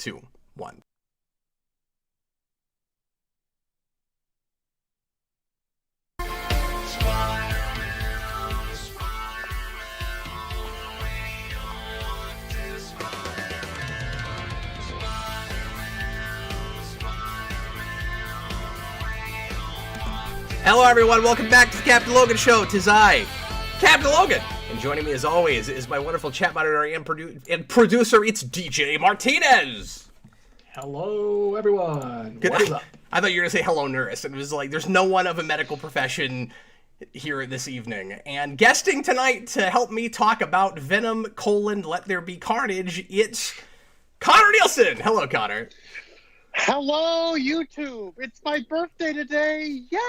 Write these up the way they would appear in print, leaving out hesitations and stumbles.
2, 1. Hello, everyone. Welcome back to the Captain Logan Show. 'Tis I, Captain Logan. And joining me, as always, is my wonderful chat monitor and producer. It's DJ Martinez. Hello, everyone. Good. What is up? I thought you were going to say hello, nurse. And it was like, there's no one of a medical profession here this evening. And guesting tonight to help me talk about Venom, Let There Be Carnage, it's Conner Nielsen. Hello, Conner. Hello, YouTube! It's my birthday today! Yeah!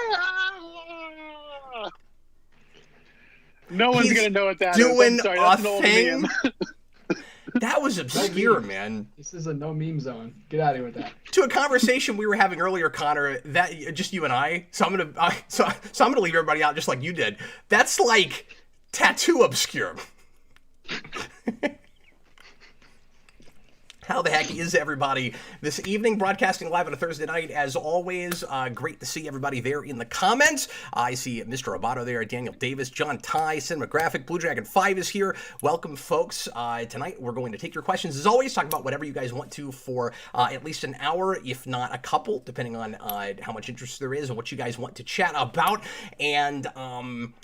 No one's gonna know what that is. Doing I'm sorry, that's a an old thing? meme. That was obscure, man. This is a no meme zone. Get out of here with that. To a conversation we were having earlier, Conner, that just you and I. So I'm gonna leave everybody out just like you did. That's like tattoo obscure. How the heck is everybody this evening? Broadcasting live on a Thursday night, as always. Great to see everybody there in the comments. I see Mr. Abato there, Daniel Davis, John Ty, Cinematographic, Blue Dragon 5 is here. Welcome, folks. Tonight, we're going to take your questions, as always, talk about whatever you guys want to for at least an hour, if not a couple, depending on how much interest there is and what you guys want to chat about. And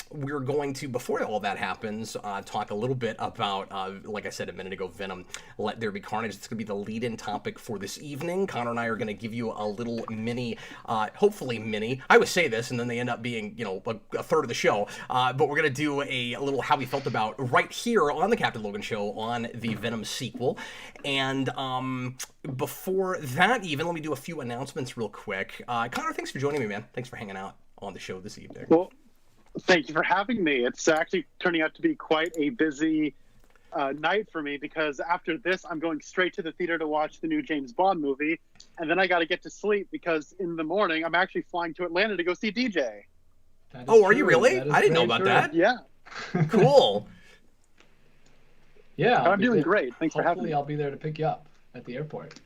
we're going to, before all that happens, talk a little bit about, like I said a minute ago, Venom, Let There Be Carnage. It's going to be the lead-in topic for this evening. Conner and I are going to give you a little mini, hopefully mini. I would say this, and then they end up being, a third of the show. But we're going to do a little how we felt about right here on the Captain Logan Show on the Venom sequel. And before that, even, let me do a few announcements real quick. Conner, thanks for joining me, man. Thanks for hanging out on the show this evening. Well, thank you for having me. It's actually turning out to be quite a busy night for me, because after this I'm going straight to the theater to watch the new James Bond movie, and then I got to get to sleep because in the morning I'm actually flying to Atlanta to go see DJ. Oh, are you really? I didn't know about that. Yeah. Cool. Yeah, I'm doing great. Thanks for having me. Hopefully I'll be there to pick you up at the airport.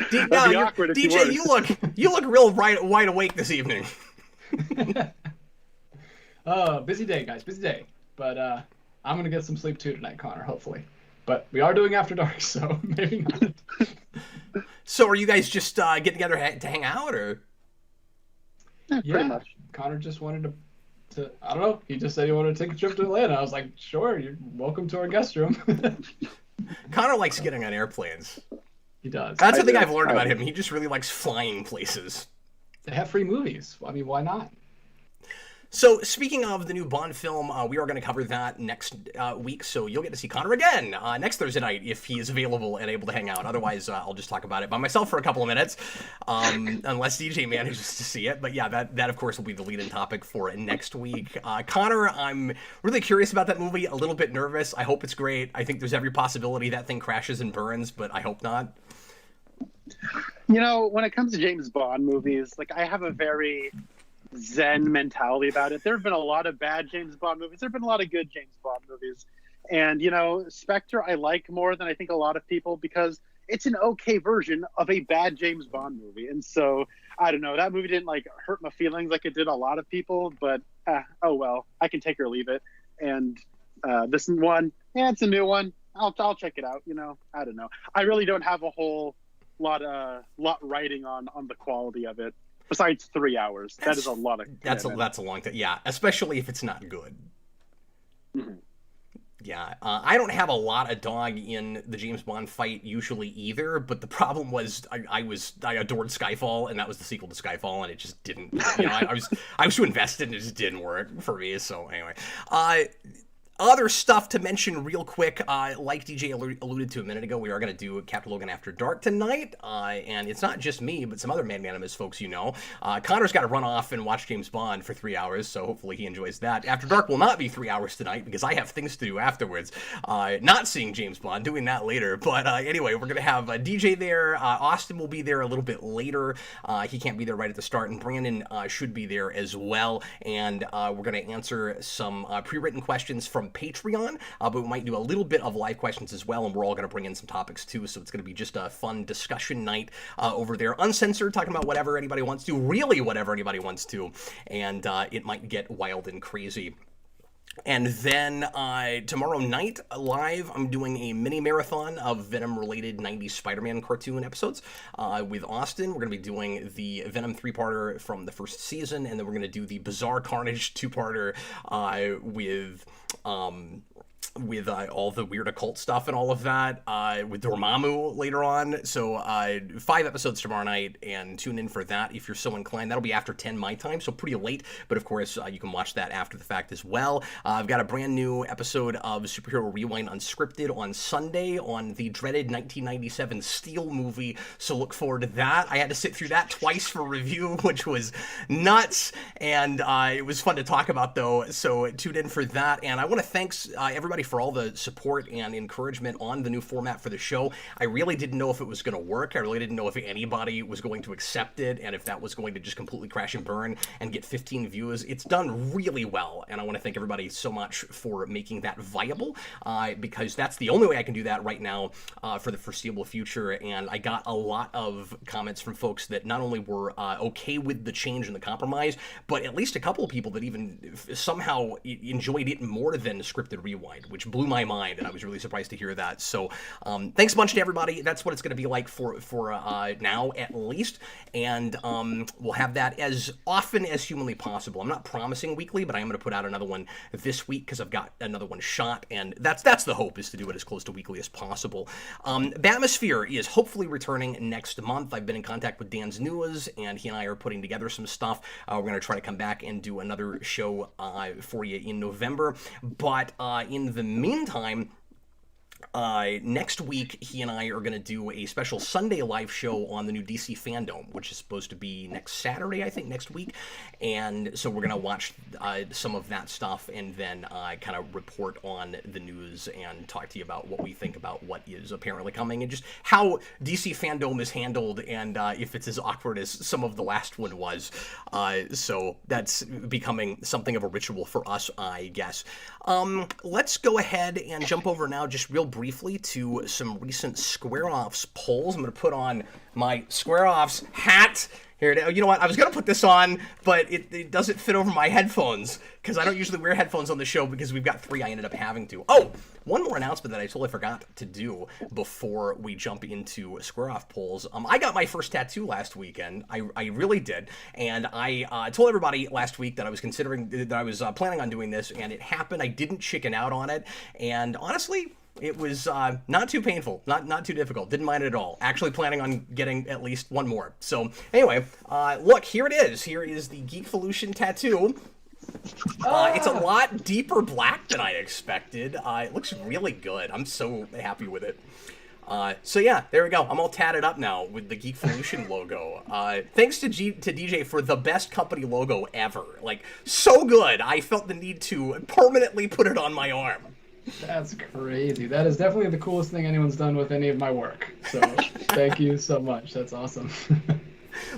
DJ, you look real wide awake this evening. Busy day, guys. Busy day. But I'm going to get some sleep too tonight, Conner, hopefully. But we are doing After Dark, so maybe not. So are you guys just getting together to hang out, or? Yeah, pretty much. Conner just wanted to, I don't know, he just said he wanted to take a trip to Atlanta. I was like, sure, you're welcome to our guest room. Conner likes getting on airplanes. He does. That's the thing I've learned about him. He just really likes flying places. They have free movies. I mean, why not? So, speaking of the new Bond film, we are going to cover that next week, so you'll get to see Conner again next Thursday night if he is available and able to hang out. Otherwise, I'll just talk about it by myself for a couple of minutes, unless DJ manages to see it. But yeah, that of course will be the lead-in topic for next week. Conner, I'm really curious about that movie, a little bit nervous. I hope it's great. I think there's every possibility that thing crashes and burns, but I hope not. When it comes to James Bond movies, like, I have a very zen mentality about it. There have been a lot of bad James Bond movies. There have been a lot of good James Bond movies. And, Spectre I like more than I think a lot of people, because it's an okay version of a bad James Bond movie. And so, I don't know, that movie didn't, hurt my feelings like it did a lot of people, but, oh well, I can take or leave it. And this one, it's a new one. I'll check it out, I don't know. I really don't have a whole lot writing on the quality of it. Besides 3 hours, that is a lot of. That's a long time. Yeah, especially if it's not good. Mm-hmm. Yeah, I don't have a lot of dog in the James Bond fight usually either. But the problem was I adored Skyfall, and that was the sequel to Skyfall, and it just didn't. I was too invested, and it just didn't work for me. So anyway, other stuff to mention real quick, like DJ alluded to a minute ago, we are going to do Captain Logan After Dark tonight, and it's not just me, but some other magnanimous folks Conner's got to run off and watch James Bond for 3 hours, so hopefully he enjoys that. After Dark will not be 3 hours tonight, because I have things to do afterwards. Not seeing James Bond, doing that later, but anyway, we're going to have DJ there. Austin will be there a little bit later. He can't be there right at the start, and Brandon should be there as well, and we're going to answer some pre-written questions from from Patreon, but we might do a little bit of live questions as well, and we're all going to bring in some topics too, so it's going to be just a fun discussion night over there, uncensored, talking about whatever anybody wants to, really whatever anybody wants to, and it might get wild and crazy. And then tomorrow night, live, I'm doing a mini marathon of Venom-related 90s Spider-Man cartoon episodes with Austin. We're going to be doing the Venom 3-parter from the first season, and then we're going to do the Bizarre Carnage 2-parter with all the weird occult stuff and all of that, with Dormammu later on. So 5 episodes tomorrow night, and tune in for that if you're so inclined. That'll be after 10 my time, so pretty late, but of course you can watch that after the fact as well. I've got a brand new episode of Superhero Rewind Unscripted on Sunday on the dreaded 1997 Steel movie, so look forward to that. I had to sit through that twice for review, which was nuts, and it was fun to talk about though, so tune in for that. And I want to thank everybody for all the support and encouragement on the new format for the show. I really didn't know if it was going to work. I really didn't know if anybody was going to accept it, and if that was going to just completely crash and burn and get 15 views. It's done really well, and I want to thank everybody so much for making that viable, because that's the only way I can do that right now for the foreseeable future. And I got a lot of comments from folks that not only were okay with the change and the compromise, but at least a couple of people that even somehow enjoyed it more than Scripted Rewind, which blew my mind, and I was really surprised to hear that. So thanks a bunch to everybody. That's what it's going to be like for now at least, and we'll have that as often as humanly possible. I'm not promising weekly, but I am going to put out another one this week because I've got another one shot, and that's the hope, is to do it as close to weekly as possible. Batmosphere is hopefully returning next month. I've been in contact with Dan's News, and he and I are putting together some stuff. We're going to try to come back and do another show for you in November, but in the meantime, next week, he and I are going to do a special Sunday live show on the new DC Fandom, which is supposed to be next Saturday, I think, next week. And so we're going to watch some of that stuff, and then kind of report on the news and talk to you about what we think about what is apparently coming, and just how DC Fandom is handled, and if it's as awkward as some of the last one was. So that's becoming something of a ritual for us, I guess. Let's go ahead and jump over now, just real briefly, to some recent Square Offs polls. I'm going to put on my Square Offs hat. Here, you know what? I was going to put this on, but it doesn't fit over my headphones, because I don't usually wear headphones on the show, because we've got 3 I ended up having to. Oh, one more announcement that I totally forgot to do before we jump into Square Off polls. I got my first tattoo last weekend. I really did. And I told everybody last week that I was planning on doing this, and it happened. I didn't chicken out on it. And honestly, it was not too painful, not too difficult. Didn't mind it at all. Actually planning on getting at least one more. So anyway, look, here it is. Here is the Geekvolution tattoo. It's a lot deeper black than I expected. It looks really good. I'm so happy with it. So yeah, there we go. I'm all tatted up now with the Geekvolution logo. Thanks to DJ for the best company logo ever. Like, so good. I felt the need to permanently put it on my arm. That's crazy. That is definitely the coolest thing anyone's done with any of my work. So thank you so much. That's awesome.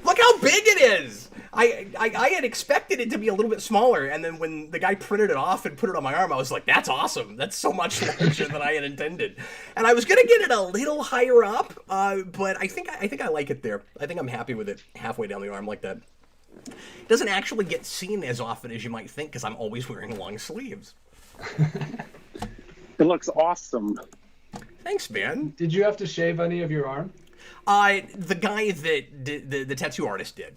Look how big it is! I had expected it to be a little bit smaller, and then when the guy printed it off and put it on my arm, I was like, that's awesome. That's so much larger than I had intended. And I was going to get it a little higher up, but I think I like it there. I think I'm happy with it halfway down the arm like that. It doesn't actually get seen as often as you might think, because I'm always wearing long sleeves. It looks awesome. Thanks, man. Did you have to shave any of your arm? The guy that did, the tattoo artist did.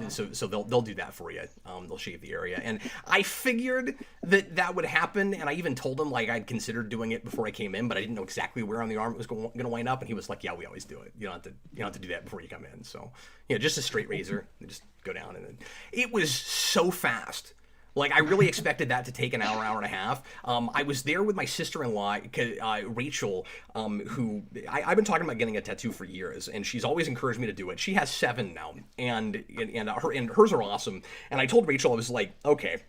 So they'll do that for you. They'll shave the area, and I figured that would happen, and I even told him, like, I'd considered doing it before I came in, but I didn't know exactly where on the arm it was going to wind up, and he was like, "Yeah, we always do it. You don't have to do that before you come in." So, just a straight razor, and just go down, and then it was so fast. Like, I really expected that to take an hour and a half. I was there with my sister-in-law, Rachel, who I've been talking about getting a tattoo for years, and she's always encouraged me to do it. She has 7 now, and hers are awesome. And I told Rachel, I was like, okay,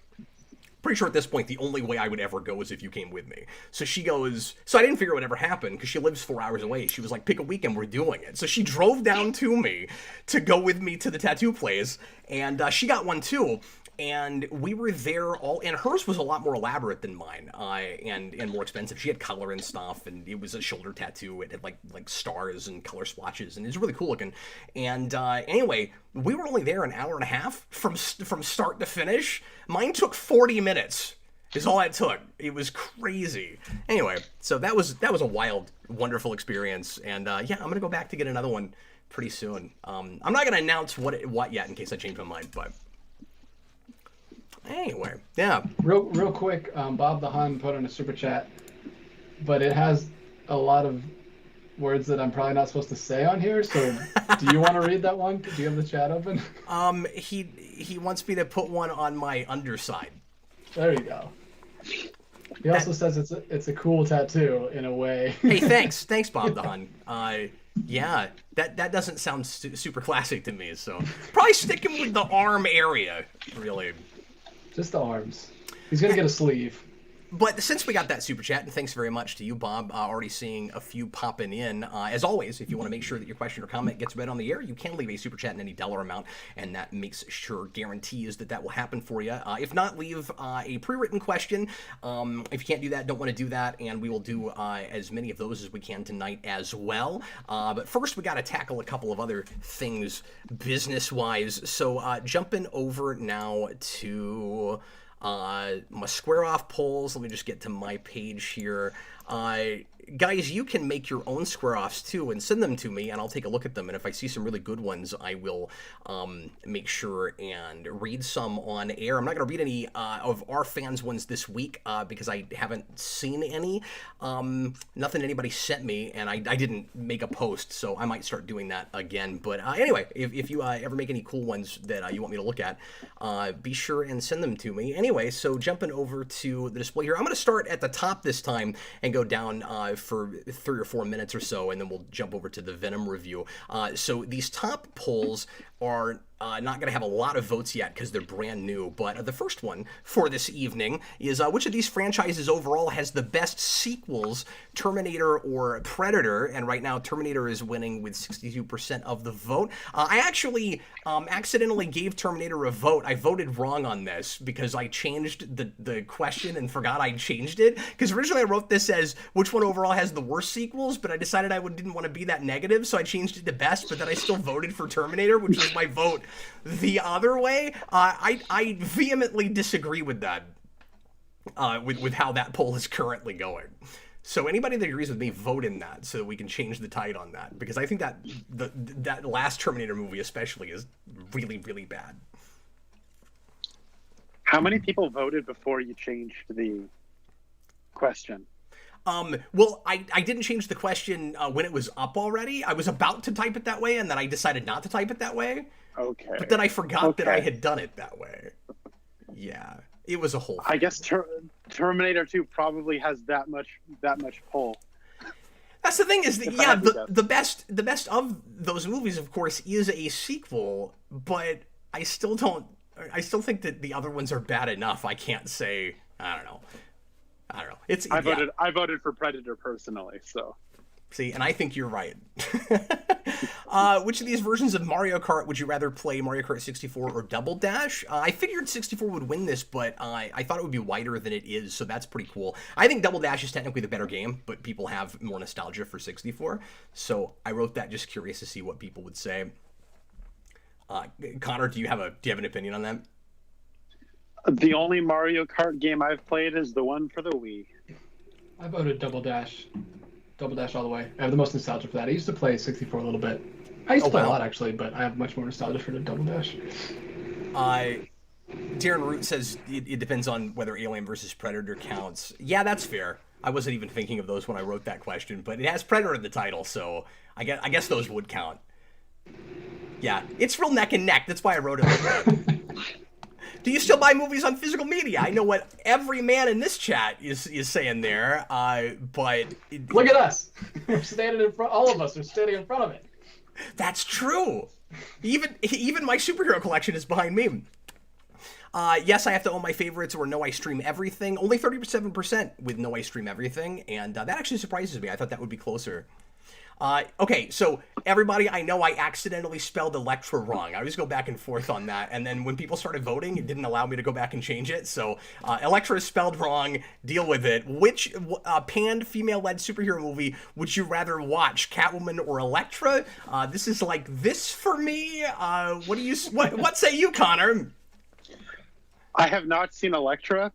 pretty sure at this point the only way I would ever go is if you came with me. So she goes, so I didn't figure it would ever happen because she lives 4 hours away. She was like, pick a weekend, we're doing it. So she drove down to me to go with me to the tattoo place, and she got one too. And we were there all, and hers was a lot more elaborate than mine, and more expensive. She had color and stuff, and it was a shoulder tattoo. It had like stars and color splotches, and it was really cool looking. And anyway, we were only there an hour and a half from start to finish. Mine took 40 minutes. Is all it took. It was crazy. Anyway, so that was a wild, wonderful experience, and yeah, I'm gonna go back to get another one pretty soon. I'm not gonna announce what yet in case I change my mind, but. Anyway, yeah. Real quick, Bob the Hun put on a super chat, but it has a lot of words that I'm probably not supposed to say on here. So, do you want to read that one? Do you have the chat open? He wants me to put one on my underside. There you go. He also says it's a cool tattoo in a way. Hey, thanks, Bob the Hun. Yeah, that doesn't sound super classic to me. So probably sticking with the arm area, really. Just the arms. He's going to get a sleeve. But since we got that super chat, and thanks very much to you, Bob, already seeing a few popping in. As always, if you want to make sure that your question or comment gets read on the air, you can leave a super chat in any dollar amount, and that makes sure, guarantees that will happen for you. If not, leave a pre-written question. If you can't do that, don't want to do that, and we will do as many of those as we can tonight as well. But first, we got to tackle a couple of other things business-wise. So jumping over now to... my square off polls. Let me just get to my page here. Guys, you can make your own square offs too and send them to me, and I'll take a look at them. And if I see some really good ones, I will make sure and read some on air. I'm not going to read any of our fans' ones this week because I haven't seen any. Nothing anybody sent me, and I didn't make a post, so I might start doing that again. But anyway, if you ever make any cool ones that you want me to look at, be sure and send them to me. Anyway, so jumping over to the display here, I'm going to start at the top this time and go down for 3 or 4 minutes or so, and then we'll jump over to the Venom review. So these top polls are not going to have a lot of votes yet because they're brand new, but the first one for this evening is which of these franchises overall has the best sequels, Terminator or Predator? And right now Terminator is winning with 62% of the vote. I actually accidentally gave Terminator a vote. I voted wrong on this because I changed the question and forgot I changed it, because originally I wrote this as which one overall has the worst sequels, but I decided I didn't want to be that negative, so I changed it to best, but then I still voted for Terminator, which was my vote the other way. I vehemently disagree with that, with how that poll is currently going. So anybody that agrees with me, vote in that so that we can change the tide on that, because I think that that last Terminator movie especially is really, really bad. How many people voted before you changed the question? Well, I didn't change the question when it was up already. I was about to type it that way, and then I decided not to type it that way. Okay. But then I forgot that I had done it that way. Yeah, it was a whole thing. I guess Terminator 2 probably has that much pull. That's the thing is that, yeah, the best of those movies, of course, is a sequel, but I still think that the other ones are bad enough. I can't say, I don't know. I voted for Predator personally, so. See, and I think you're right. Which of these versions of Mario Kart would you rather play, Mario Kart 64 or Double Dash? I figured 64 would win this, but I thought it would be wider than it is, so that's pretty cool. I think Double Dash is technically the better game, but people have more nostalgia for 64, so I wrote that just curious to see what people would say. Connor, do you have an opinion on that? The only Mario Kart game I've played is the one for the Wii. I voted Double Dash. Double Dash all the way. I have the most nostalgia for that. I used to play 64 a little bit. I used to play a lot, actually, but I have much more nostalgia for the Double Dash. Darren Root says it depends on whether Alien versus Predator counts. Yeah, that's fair. I wasn't even thinking of those when I wrote that question, but it has Predator in the title, so I guess those would count. Yeah, it's real neck and neck. That's why I wrote it like that. Do you still buy movies on physical media? I know what every man in this chat is saying there, but... Look at us. We're standing in front. All of us are standing in front of it. That's true. Even my superhero collection is behind me. Yes, I have to own my favorites or no, I stream everything. Only 37% with no, I stream everything, and that actually surprises me. I thought that would be closer. Okay, so everybody, I know I accidentally spelled Electra wrong. I always go back and forth on that, and then when people started voting, it didn't allow me to go back and change it. So Electra is spelled wrong. Deal with it. Which panned female-led superhero movie would you rather watch, Catwoman or Electra? This is like this for me. What say you, Connor? I have not seen Electra,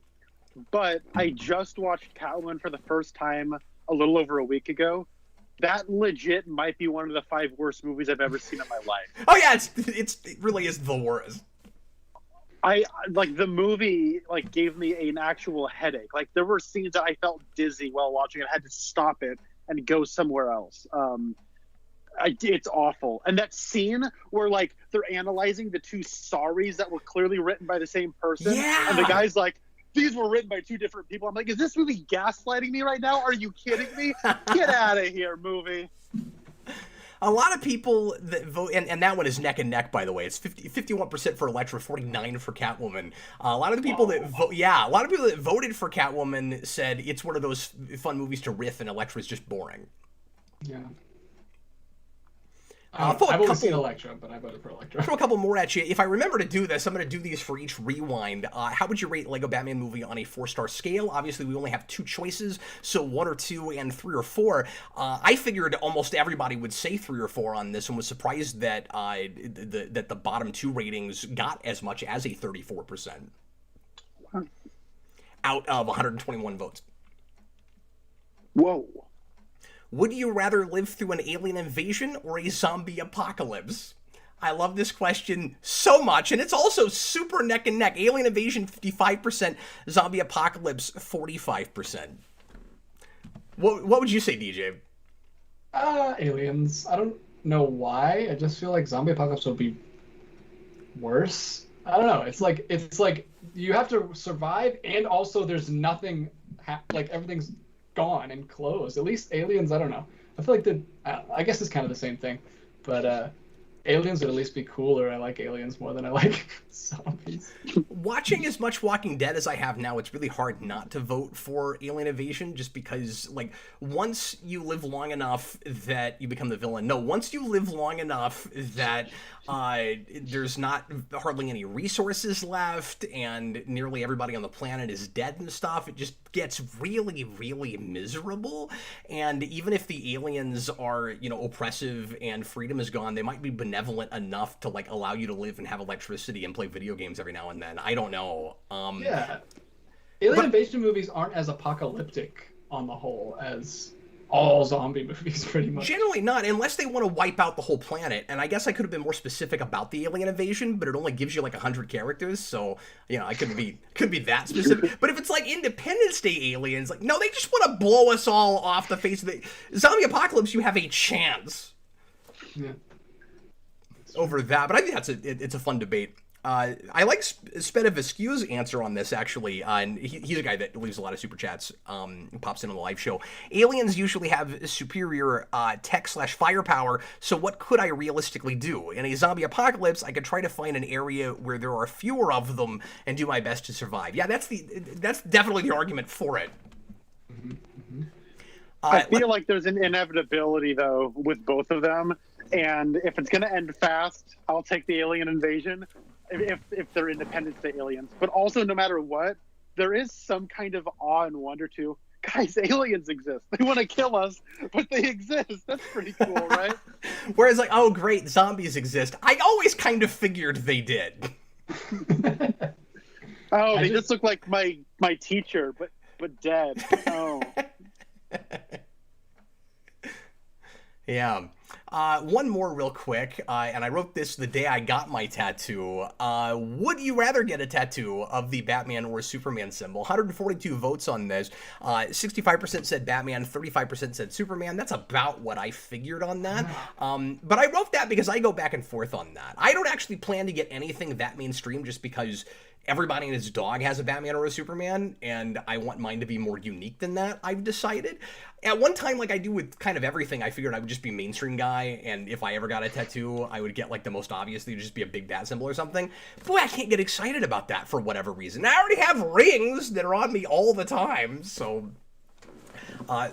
but I just watched Catwoman for the first time a little over a week ago. That legit might be one of the 5 worst movies I've ever seen in my life. Oh yeah, it really is the worst. I like the movie gave me an actual headache. Like there were scenes that I felt dizzy while watching it. I had to stop it and go somewhere else. It's awful. And that scene where they're analyzing the 2 sorries that were clearly written by the same person, and the guy's like, these were written by 2 different people. I'm like, is this movie gaslighting me right now? Are you kidding me? Get out of here, movie. A lot of people that vote, and that one is neck and neck, by the way. It's 51% for Electra, 49% for Catwoman. A lot of the people that voted for Catwoman said it's one of those fun movies to riff, and Electra is just boring. Yeah. I've only seen Electra, but I voted for Electra. Throw a couple more at you. If I remember to do this, I'm going to do these for each rewind. How would you rate Lego Batman movie on a 4-star scale? Obviously, we only have 2 choices, so 1 or 2 and 3 or 4. I figured almost everybody would say 3 or 4 on this, and was surprised that that the bottom 2 ratings got as much as a 34% out of 121 votes. Whoa. Would you rather live through an alien invasion or a zombie apocalypse? I love this question so much, and it's also super neck and neck. Alien invasion, 55%. Zombie apocalypse, 45%. What would you say, DJ? Aliens. I don't know why. I just feel like zombie apocalypse would be worse. I don't know. It's like you have to survive, and also there's nothing. Everything's gone and closed. At least aliens, I don't know. I feel like I guess it's kind of the same thing, but aliens would at least be cooler. I like aliens more than I like zombies. Watching as much Walking Dead as I have now, it's really hard not to vote for Alien Invasion, just because, once you live long enough that you become the villain. No, once you live long enough that there's not hardly any resources left, and nearly everybody on the planet is dead and stuff, it just gets really, really miserable. And even if the aliens are, oppressive and freedom is gone, they might be benevolent enough to allow you to live and have electricity and play video games every now and then. I don't know. Yeah. Alien invasion movies aren't as apocalyptic on the whole as all zombie movies, pretty much. Generally not, unless they want to wipe out the whole planet. And I guess I could have been more specific about the alien invasion, but it only gives you 100 characters, so I couldn't be that specific. But if it's Independence Day aliens, no, they just want to blow us all off the face of the zombie apocalypse. You have a chance. Yeah. Over that, but I think it's a fun debate. I like Spedivescu's answer on this, actually, and he's a guy that leaves a lot of super chats, pops in on the live show. Aliens usually have superior tech/firepower, so what could I realistically do? In a zombie apocalypse, I could try to find an area where there are fewer of them and do my best to survive. Yeah, that's definitely the argument for it. Mm-hmm. Mm-hmm. I feel like there's an inevitability, though, with both of them. And if it's going to end fast, I'll take the alien invasion if they're Independence Day aliens. But also, no matter what, there is some kind of awe and wonder to, guys, aliens exist. They want to kill us, but they exist. That's pretty cool, right? Whereas, oh, great, zombies exist. I always kind of figured they did. They just look like my teacher, but dead. Oh. Yeah. One more real quick, and I wrote this the day I got my tattoo. Would you rather get a tattoo of the Batman or Superman symbol? 142 votes on this. 65% said Batman, 35% said Superman. That's about what I figured on that. But I wrote that because I go back and forth on that. I don't actually plan to get anything that mainstream, just because everybody and his dog has a Batman or a Superman, and I want mine to be more unique than that, I've decided. At one time, like I do with kind of everything, I figured I would just be mainstream guy, and if I ever got a tattoo, I would get like the most obvious thing, just be a big bat symbol or something. Boy, I can't get excited about that for whatever reason. I already have rings that are on me all the time, so I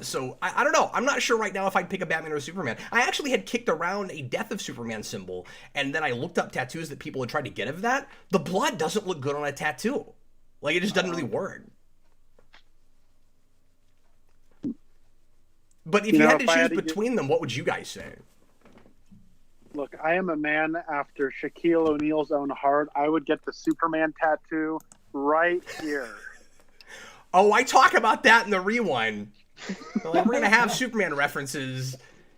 don't know. I'm not sure right now if I'd pick a Batman or a Superman. I actually had kicked around a Death of Superman symbol, and then I looked up tattoos that people had tried to get of that. The blood doesn't look good on a tattoo. Like, it just doesn't really work. But if you had to choose between them, what would you guys say? Look, I am a man after Shaquille O'Neal's own heart. I would get the Superman tattoo right here. Oh, I talk about that in the rewind. Like, we're going to have Superman references,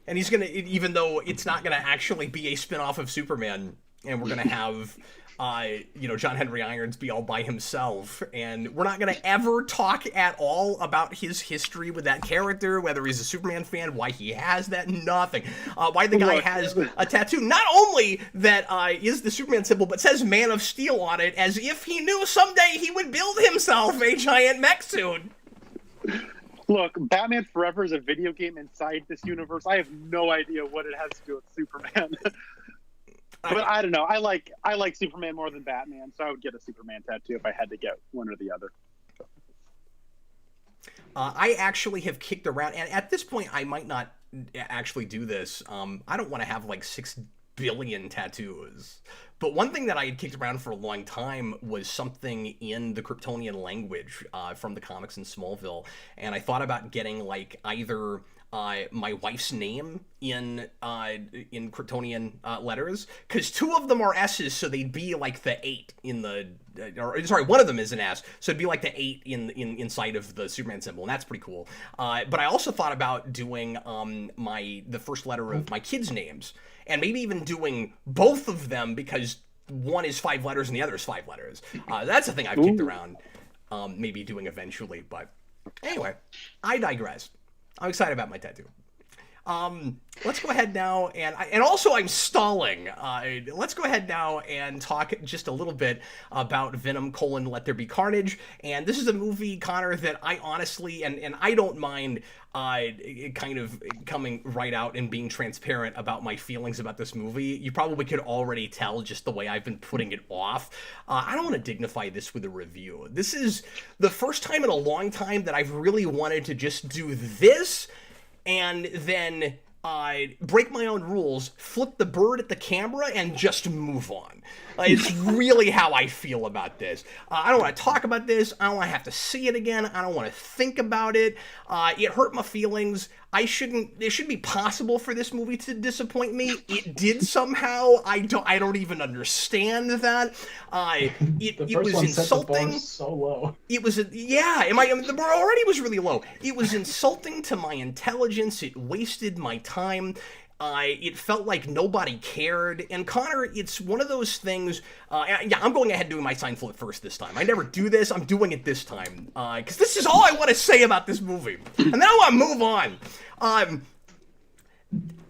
and he's going to, even though it's not going to actually be a spin-off of Superman, and we're going to have, John Henry Irons be all by himself, and we're not going to ever talk at all about his history with that character, whether he's a Superman fan, why he has that, nothing. Why the guy has a tattoo, not only that is the Superman symbol, but says Man of Steel on it, as if he knew someday he would build himself a giant mech suit. Look, Batman Forever is a video game inside this universe. I have no idea what it has to do with Superman. But I don't know. I like Superman more than Batman, so I would get a Superman tattoo if I had to get one or the other. I actually have kicked around, and at this point, I might not actually do this. I don't want to have like 6 billion tattoos. But one thing that I had kicked around for a long time was something in the Kryptonian language from the comics in Smallville, and I thought about getting like either my wife's name in Kryptonian letters, because 2 of them are S's, so they'd be like the 8 in the, one of them is an S, so it'd be like the 8 inside of the Superman symbol, and that's pretty cool. But I also thought about doing the first letter of my kids' names, and maybe even doing both of them, because one is 5 letters and the other is 5 letters. That's a thing I've kicked around, maybe doing eventually, but anyway, I digress. I'm excited about my tattoo. Let's go ahead now, and also I'm stalling. Let's go ahead now and talk just a little bit about Venom: Let There Be Carnage. And this is a movie, Connor, that I honestly, and I don't mind kind of coming right out and being transparent about my feelings about this movie. You probably could already tell just the way I've been putting it off. I don't want to dignify this with a review. This is the first time in a long time that I've really wanted to just do this, and then break my own rules, flip the bird at the camera, and just move on. It's really how I feel about this. I don't want to talk about this. I don't want to have to see it again. I don't want to think about it. It hurt my feelings. It shouldn't be possible for this movie to disappoint me. It did somehow. I don't even understand that. It was insulting. Set the bar so low. It was the bar already was really low. It was insulting to my intelligence. It wasted my time. It felt like nobody cared. And Connor, it's one of those things. I'm going ahead and doing my sign flip first this time. I never do this. I'm doing it this time because this is all I want to say about this movie, and then I want to move on.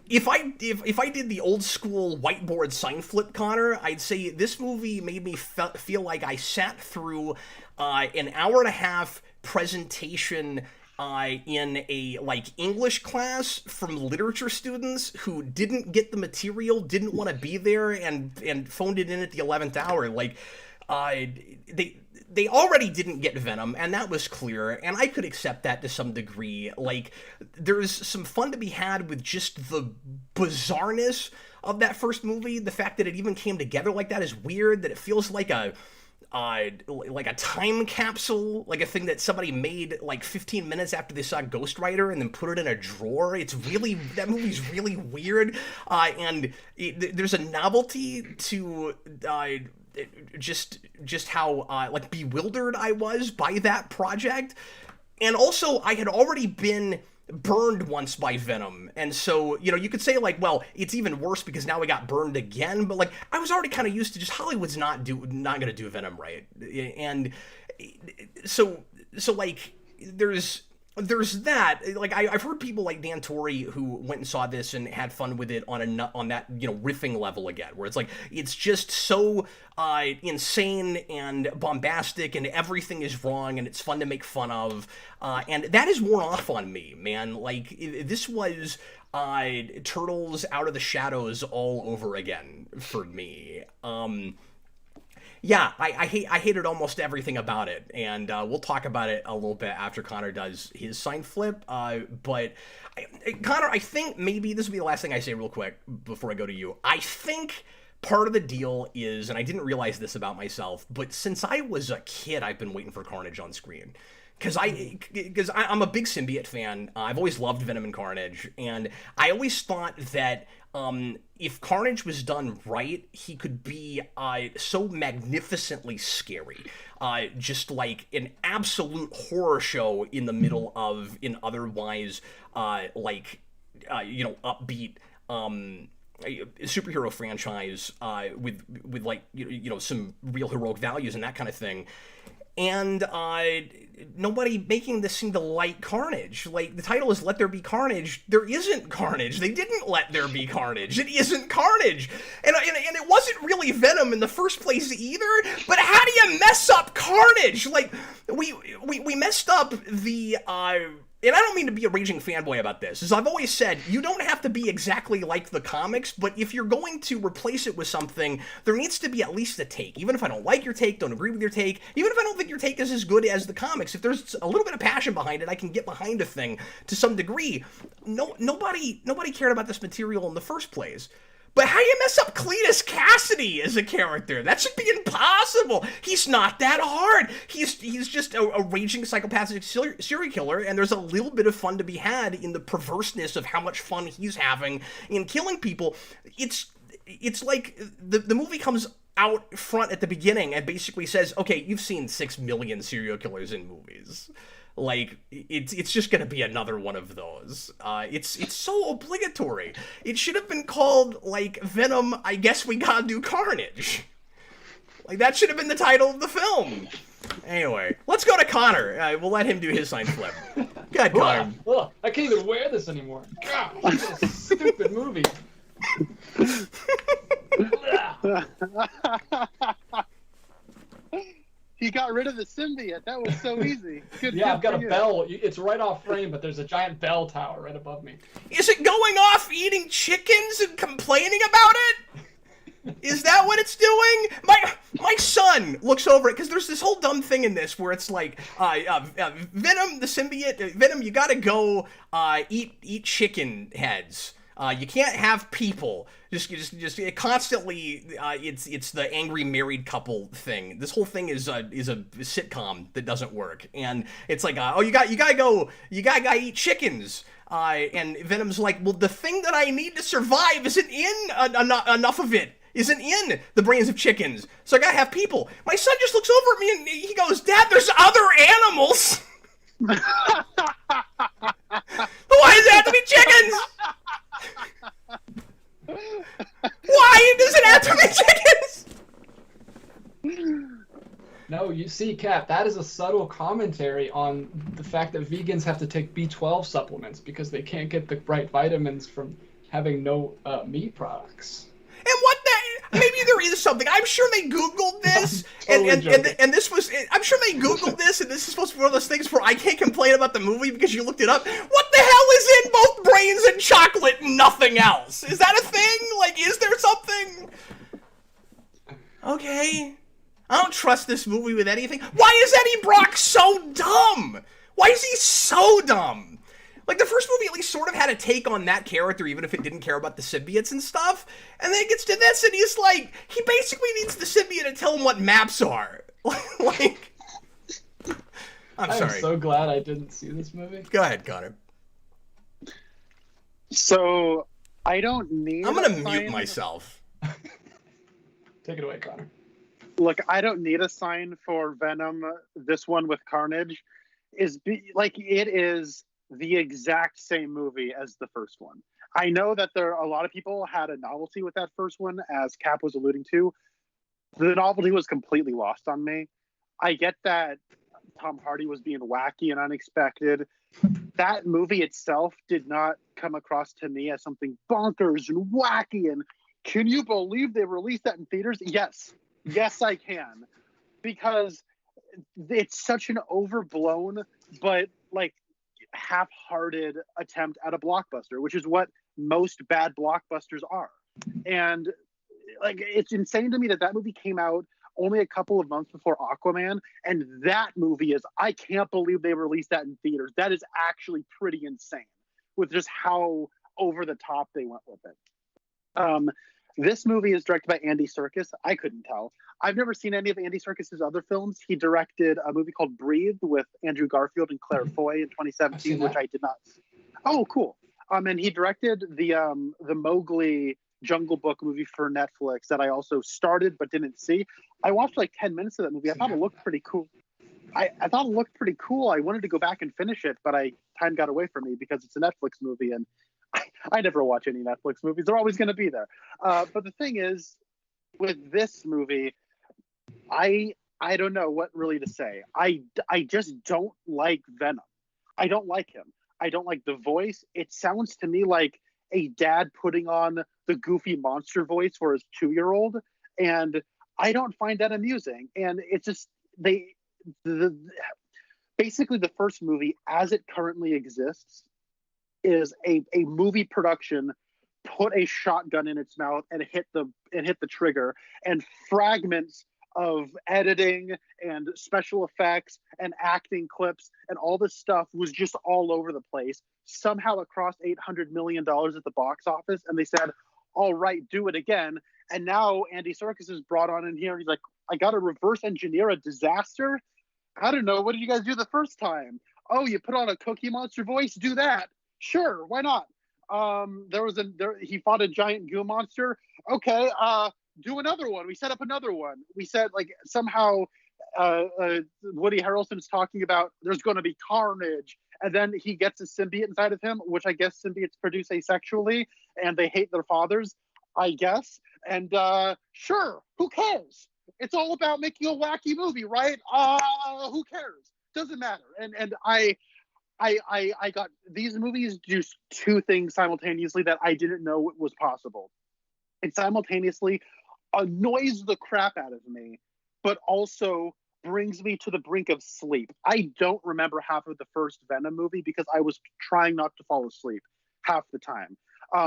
If I did the old school whiteboard sign flip, Connor, I'd say this movie made me feel like I sat through an hour and a half presentation in a English class from literature students who didn't get the material, didn't want to be there, and phoned it in at the 11th hour. They already didn't get Venom, and that was clear, and I could accept that to some degree. There's some fun to be had with just the bizarreness of that first movie. The fact that it even came together like that is weird, that it feels like a time capsule, like a thing that somebody made 15 minutes after they saw Ghost Rider and then put it in a drawer. That movie's really weird, and there's a novelty to just how bewildered I was by that project. And also, I had already been burned once by Venom, and so you could say well, it's even worse because now we got burned again, but I was already kind of used to just Hollywood's not gonna do Venom right, and so there's there's that. Like I've heard people like Dan Torrey who went and saw this and had fun with it on that riffing level again, where it's like it's just so insane and bombastic and everything is wrong and it's fun to make fun of, and that is worn off on me, man. Like this was Turtles Out of the Shadows all over again for me. Yeah, I hated almost everything about it, and we'll talk about it a little bit after Connor does his sign flip. But Connor, I think maybe this will be the last thing I say real quick before I go to you. I think part of the deal is, and I didn't realize this about myself, but since I was a kid, I've been waiting for Carnage on screen. Because I'm a big symbiote fan. I've always loved Venom and Carnage, and I always thought that if Carnage was done right, he could be so magnificently scary. Just like an absolute horror show in the middle of an otherwise upbeat superhero franchise with like some real heroic values and that kind of thing. And nobody making this seem to like Carnage. Like, the title is Let There Be Carnage. There isn't Carnage. They didn't let there be Carnage. It isn't Carnage. And it wasn't really Venom in the first place either. But how do you mess up Carnage? Like, we messed up the... and I don't mean to be a raging fanboy about this. As I've always said, you don't have to be exactly like the comics, but if you're going to replace it with something, there needs to be at least a take. Even if I don't like your take, don't agree with your take, even if I don't think your take is as good as the comics, if there's a little bit of passion behind it, I can get behind a thing to some degree. Nobody cared about this material in the first place. But how do you mess up Cletus Cassidy as a character? That should be impossible. He's not that hard. He's just a raging psychopathic serial killer, and there's a little bit of fun to be had in the perverseness of how much fun he's having in killing people. It's like the movie comes out front at the beginning and basically says, okay, you've seen 6 million serial killers in movies. Like, it's just gonna be another one of those. It's so obligatory. It should have been called, like, Venom, I Guess We Gotta Do Carnage. Like, that should have been the title of the film. Anyway, let's go to Connor. We'll let him do his sign flip. Go ahead, Connor. Ugh, I can't even wear this anymore. God, this is a stupid movie. He got rid of the symbiote. That was so easy. Good. Yeah, I've got a bell. It's right off frame, but there's a giant bell tower right above me. Is it going off eating chickens and complaining about it? Is that what it's doing? My son looks over it, because there's this whole dumb thing in this where it's like, Venom, the symbiote, Venom, you gotta go eat chicken heads. You can't have people. Just constantly. It's the angry married couple thing. This whole thing is a sitcom that doesn't work, and it's like, oh, you gotta go eat chickens. And Venom's like, well, the thing that I need to survive isn't enough of it. Isn't in the brains of chickens, so I gotta have people. My son just looks over at me and he goes, Dad, there's other animals. Why does it have to be chickens? Why does it have to be chickens? No, you see, Cap, that is a subtle commentary on the fact that vegans have to take B12 supplements because they can't get the right vitamins from having no meat products. And what the... Maybe there is something. I'm sure they Googled this, Totally and this was... I'm sure they Googled this, and this is supposed to be one of those things where I can't complain about the movie because you looked it up. What the hell is in both brains and chocolate and nothing else? Is that a thing? Like, is there something? Okay. I don't trust this movie with anything. Why is Eddie Brock so dumb? Why is he so dumb? Like, the first movie at least sort of had a take on that character, even if it didn't care about the symbiotes and stuff. And then it gets to this, and he's like, he basically needs the symbiote to tell him what maps are. Like, I'm sorry. I'm so glad I didn't see this movie. Go ahead, Connor. So, I don't need... I'm going to mute myself. Take it away, Connor. Look, I don't need a sign for Venom. This one with Carnage it is the exact same movie as the first one. I know that a lot of people had a novelty with that first one, as Cap was alluding to. The novelty was completely lost on me. I get that Tom Hardy was being wacky and unexpected. That movie itself did not come across to me as something bonkers and wacky. And can you believe they released that in theaters? Yes, I can, because it's such an overblown but like half-hearted attempt at a blockbuster, which is what most bad blockbusters are. And like, it's insane to me that movie came out only a couple of months before Aquaman, and that movie is, I can't believe they released that in theaters. That is actually pretty insane with just how over the top they went with it. This movie is directed by Andy Serkis. I couldn't tell. I've never seen any of Andy Serkis's other films. He directed a movie called Breathe with Andrew Garfield and Claire Foy in 2017, which I did not see. Oh, cool. And he directed the Mowgli Jungle Book movie for Netflix that I also started but didn't see. I watched like 10 minutes of that movie. I thought it looked pretty cool. I thought it looked pretty cool. I wanted to go back and finish it, but time got away from me because it's a Netflix movie, and I never watch any Netflix movies. They're always going to be there. But the thing is, with this movie, I don't know what really to say. I just don't like Venom. I don't like him. I don't like the voice. It sounds to me like a dad putting on the goofy monster voice for his 2-year-old, and I don't find that amusing. And it's just basically the first movie as it currently exists is a movie production put a shotgun in its mouth and hit the trigger, and fragments of editing and special effects and acting clips and all this stuff was just all over the place. Somehow it crossed $800 million at the box office, and they said, all right, do it again. And now Andy Serkis is brought on in here, and he's like, I got to reverse engineer a disaster? I don't know. What did you guys do the first time? Oh, you put on a Cookie Monster voice? Do that. Sure, why not? He fought a giant goo monster. Okay, do another one. We set up another one. We said like somehow Woody Harrelson's talking about there's going to be carnage, and then he gets a symbiote inside of him, which I guess symbiotes produce asexually, and they hate their fathers, I guess. And sure, who cares? It's all about making a wacky movie, right? Who cares? Doesn't matter. And I got these movies do two things simultaneously that I didn't know was possible. It simultaneously annoys the crap out of me, but also brings me to the brink of sleep. I don't remember half of the first Venom movie because I was trying not to fall asleep half the time.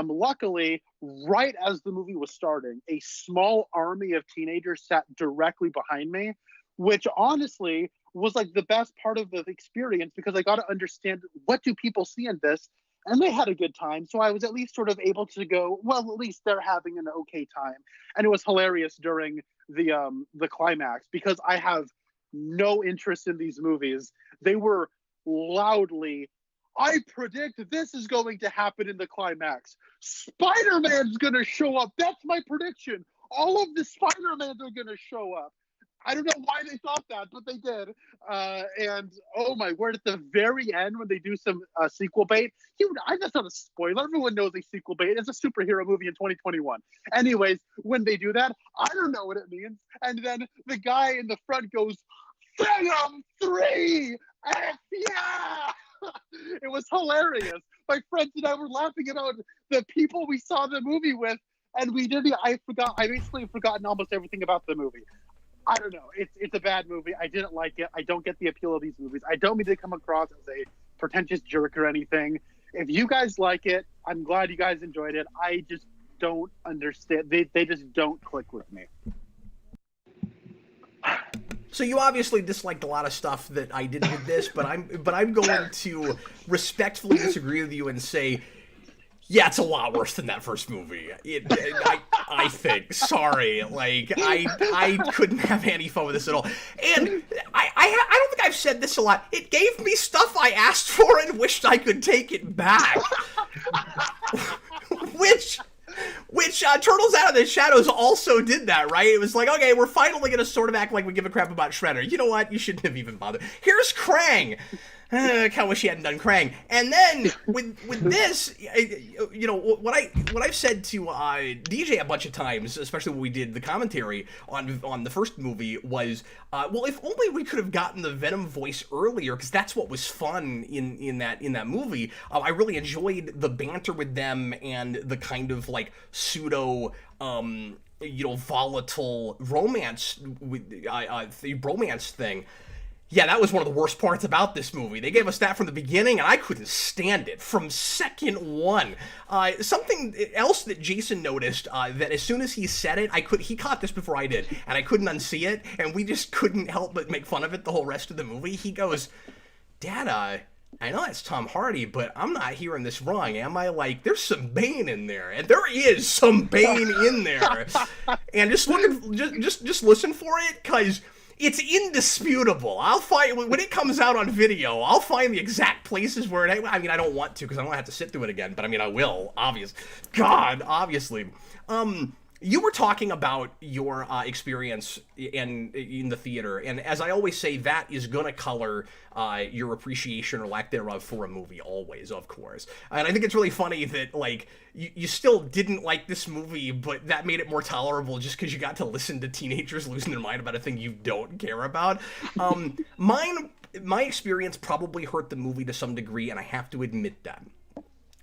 Luckily, right as the movie was starting, a small army of teenagers sat directly behind me, which honestly was like the best part of the experience because I got to understand what do people see in this, and they had a good time. So I was at least sort of able to go, well, at least they're having an okay time. And it was hilarious during the climax because I have no interest in these movies. They were loudly, I predict this is going to happen in the climax. Spider-Man's going to show up. That's my prediction. All of the Spider-Mans are going to show up. I don't know why they thought that, but they did. And oh my word, at the very end when they do some sequel bait, that's not a spoiler. Everyone knows a sequel bait. It's a superhero movie in 2021. Anyways, when they do that, I don't know what it means. And then the guy in the front goes, Venom 3! Yeah! It was hilarious. My friends and I were laughing about the people we saw the movie with, and I basically have forgotten almost everything about the movie. I don't know. It's a bad movie. I didn't like it. I don't get the appeal of these movies. I don't mean to come across as a pretentious jerk or anything. If you guys like it, I'm glad you guys enjoyed it. I just don't understand. They just don't click with me. So you obviously disliked a lot of stuff that I did with this, but I'm going to respectfully disagree with you and say, yeah, it's a lot worse than that first movie. I think. Sorry, like I couldn't have any fun with this at all. And I don't think I've said this a lot. It gave me stuff I asked for and wished I could take it back. Which Turtles Out of the Shadows also did that, right? It was like, okay, we're finally going to sort of act like we give a crap about Shredder. You know what? You shouldn't have even bothered. Here's Krang. I kind of wish he hadn't done Krang. And then with this, you know, what I've said to DJ a bunch of times, especially when we did the commentary on the first movie, was, well, if only we could have gotten the Venom voice earlier, because that's what was fun in that movie. I really enjoyed the banter with them and the kind of like pseudo. You know, volatile romance with the bromance thing. Yeah, that was one of the worst parts about this movie. They gave us that from the beginning, and I couldn't stand it from second one. Something else that Jason noticed, that as soon as he said it, he caught this before I did, and I couldn't unsee it, and we just couldn't help but make fun of it the whole rest of the movie. He goes, Dad, I know that's Tom Hardy, but I'm not hearing this wrong, am I? Like, there's some Bane in there, and there is some Bane in there. And just listen for it, because it's indisputable. I'll find, when it comes out on video, I'll find the exact places where it, I mean, I don't want to, because I don't have to sit through it again, but I mean, I will, obviously. You were talking about your experience in the theater, and as I always say, that is going to color your appreciation or lack thereof for a movie, always, of course. And I think it's really funny that, like, you still didn't like this movie, but that made it more tolerable just because you got to listen to teenagers losing their mind about a thing you don't care about. My experience probably hurt the movie to some degree, and I have to admit that.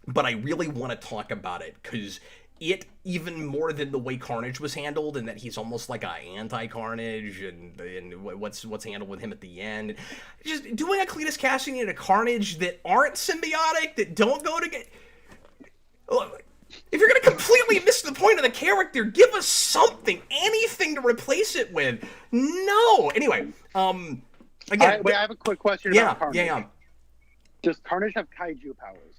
But I really want to talk about it, because it, even more than the way Carnage was handled, and that he's almost like a anti-Carnage, and what's handled with him at the end, just doing a Cletus Cassidy and a Carnage that aren't symbiotic, that don't go together. If you're gonna completely miss the point of the character, give us something, anything to replace it with. No. Anyway, again, wait, I have a quick question about Carnage. Yeah. Does Carnage have kaiju powers?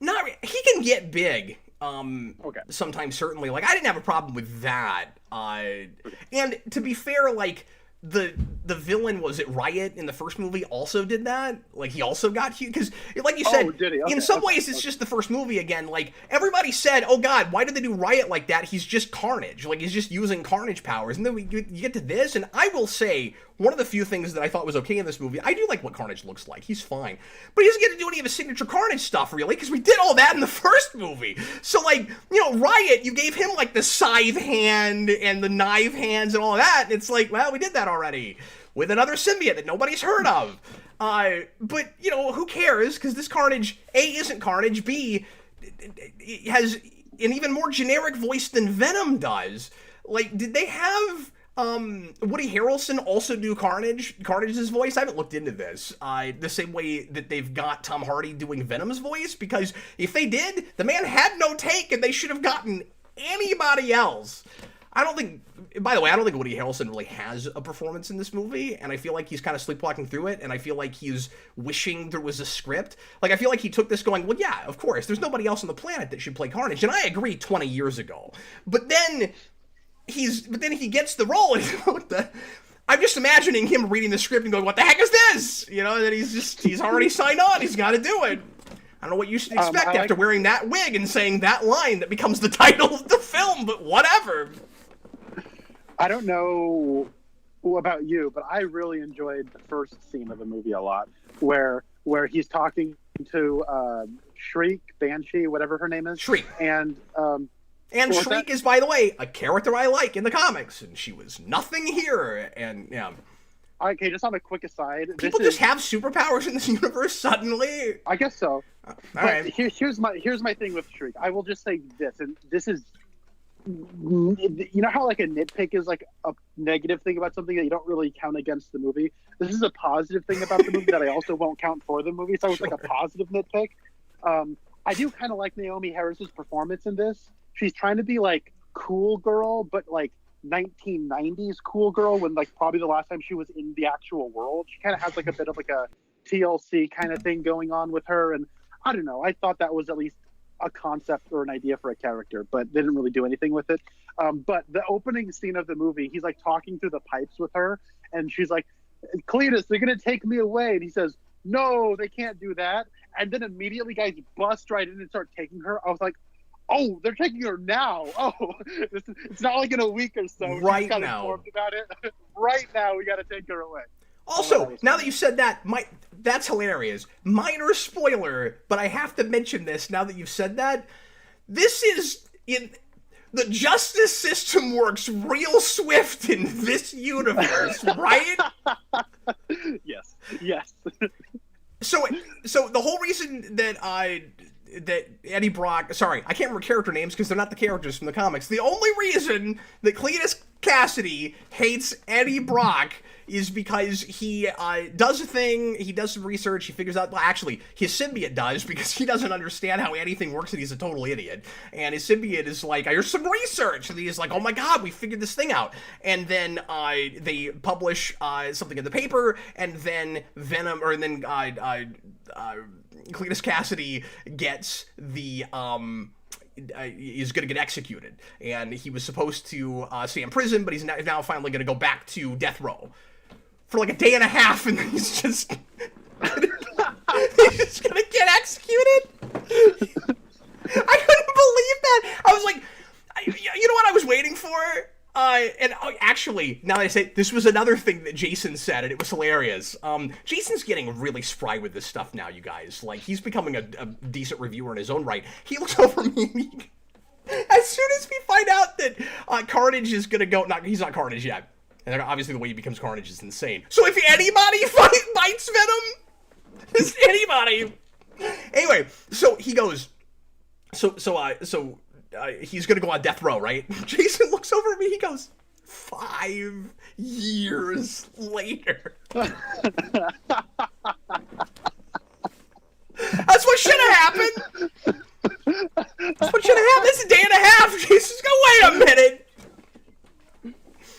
Not he can get big. Okay. Sometimes, certainly. Like, I didn't have a problem with that. And to be fair, like, the villain, was it Riot in the first movie, also did that? Like, he also got huge, because, like you said, did he? Okay, in some ways it's just the first movie again. Like, everybody said, oh god, why did they do Riot like that? He's just Carnage. Like, he's just using Carnage powers. And then you get to this, and I will say, one of the few things that I thought was okay in this movie, I do like what Carnage looks like. He's fine. But he doesn't get to do any of his signature Carnage stuff, really, because we did all that in the first movie. So, like, you know, Riot, you gave him, like, the scythe hand and the knife hands and all that. And it's like, well, we did that already with another symbiote that nobody's heard of. But, you know, who cares? Because this Carnage, A, isn't Carnage, B, it has an even more generic voice than Venom does. Like, did they have Woody Harrelson also do Carnage's voice? I haven't looked into this. The same way that they've got Tom Hardy doing Venom's voice, because if they did, the man had no take, and they should have gotten anybody else. I don't think Woody Harrelson really has a performance in this movie, and I feel like he's kind of sleepwalking through it, and I feel like he's wishing there was a script. Like, I feel like he took this going, well, yeah, of course, there's nobody else on the planet that should play Carnage, and I agree 20 years ago. But then he gets the role, and I'm just imagining him reading the script and going, what the heck is this? You know, and then he's already signed on, he's got to do it. I don't know what you should expect after wearing that wig and saying that line that becomes the title of the film, but whatever. I don't know about you, but I really enjoyed the first scene of the movie a lot, where he's talking to Shriek, Banshee, whatever her name is. Shriek. And Shriek is, by the way, a character I like in the comics, and she was nothing here, and yeah. Okay, just on a quick aside. People just have superpowers in this universe suddenly? I guess so. All right. Here's my thing with Shriek. I will just say this, and this is, you know how like a nitpick is like a negative thing about something that you don't really count against the movie? This is a positive thing about the movie that I also won't count for the movie, so it's like a positive nitpick. I do kind of like Naomi Harris's performance in this. She's trying to be like cool girl, but like 1990s cool girl, when like probably the last time she was in the actual world. She kind of has like a bit of like a TLC kind of thing going on with her, and I don't know, I thought that was at least a concept or an idea for a character, but they didn't really do anything with it. But the opening scene of the movie, he's like talking through the pipes with her, and she's like, Cletus, they're gonna take me away, and he says, no, they can't do that. And then immediately guys bust right in and start taking her. I was like, oh, they're taking her now. Oh, it's not like in a week or so. Right now. Informed about it. Right now, we got to take her away. Also, now that you said that, that's hilarious. Minor spoiler, but I have to mention this now that you've said that. This is in the justice system works real swift in this universe, right? Yes. So the whole reason that Eddie Brock, sorry, I can't remember character names because they're not the characters from the comics. The only reason that Cletus Cassidy hates Eddie Brock is because he does a thing, he does some research, he figures out, well, actually, his symbiote does, because he doesn't understand how anything works and he's a total idiot. And his symbiote is like, here's some research, and he's like, oh my god, we figured this thing out. And then they publish something in the paper, and then Venom, or then Cletus Cassidy gets the is going to get executed, and he was supposed to stay in prison, but he's now finally going to go back to death row for like a day and a half, and then he's just he's just going to get executed. I couldn't believe that. I was like, you know what I was waiting for? And actually, now that I say, this was another thing that Jason said, and it was hilarious. Jason's getting really spry with this stuff now, you guys. Like, he's becoming a decent reviewer in his own right. He looks over me, and as soon as we find out that Carnage is gonna go, he's not Carnage yet. And obviously the way he becomes Carnage is insane. So if anybody bites Venom, just anybody. Anyway, so he goes, he's gonna go on death row, right? Jason looks over at me, he goes, 5 years later. That's what should have happened. That's what should have happened. It's a day and a half. Jason's go, wait a minute.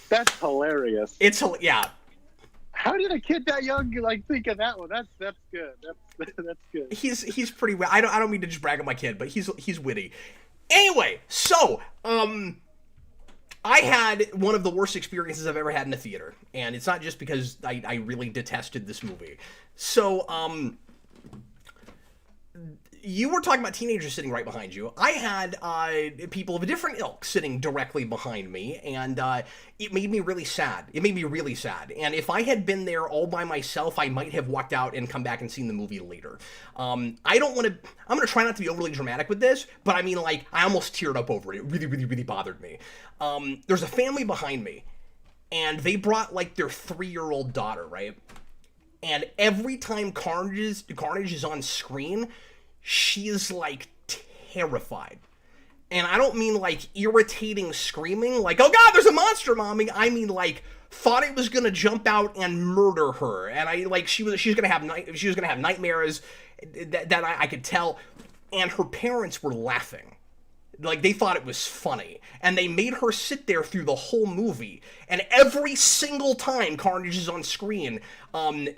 That's hilarious. Yeah. How did a kid that young think of that one? That's good. That's good. He's pretty. I don't mean to just brag on my kid, but he's witty. Anyway, so I had one of the worst experiences I've ever had in a theater, and it's not just because I really detested this movie. So you were talking about teenagers sitting right behind you. I had people of a different ilk sitting directly behind me, and it made me really sad. It made me really sad. And if I had been there all by myself, I might have walked out and come back and seen the movie later. I'm going to try not to be overly dramatic with this, but I mean, like, I almost teared up over it. It really, really, really bothered me. There's a family behind me, and they brought, like, their 3-year-old daughter, right? And every time Carnage is on screen, she is, like, terrified. And I don't mean, like, irritating screaming, like, oh god, there's a monster, mommy. I mean, like, thought it was gonna jump out and murder her. And she was gonna have nightmares that I could tell. And her parents were laughing. Like, they thought it was funny. And they made her sit there through the whole movie. And every single time Carnage is on screen,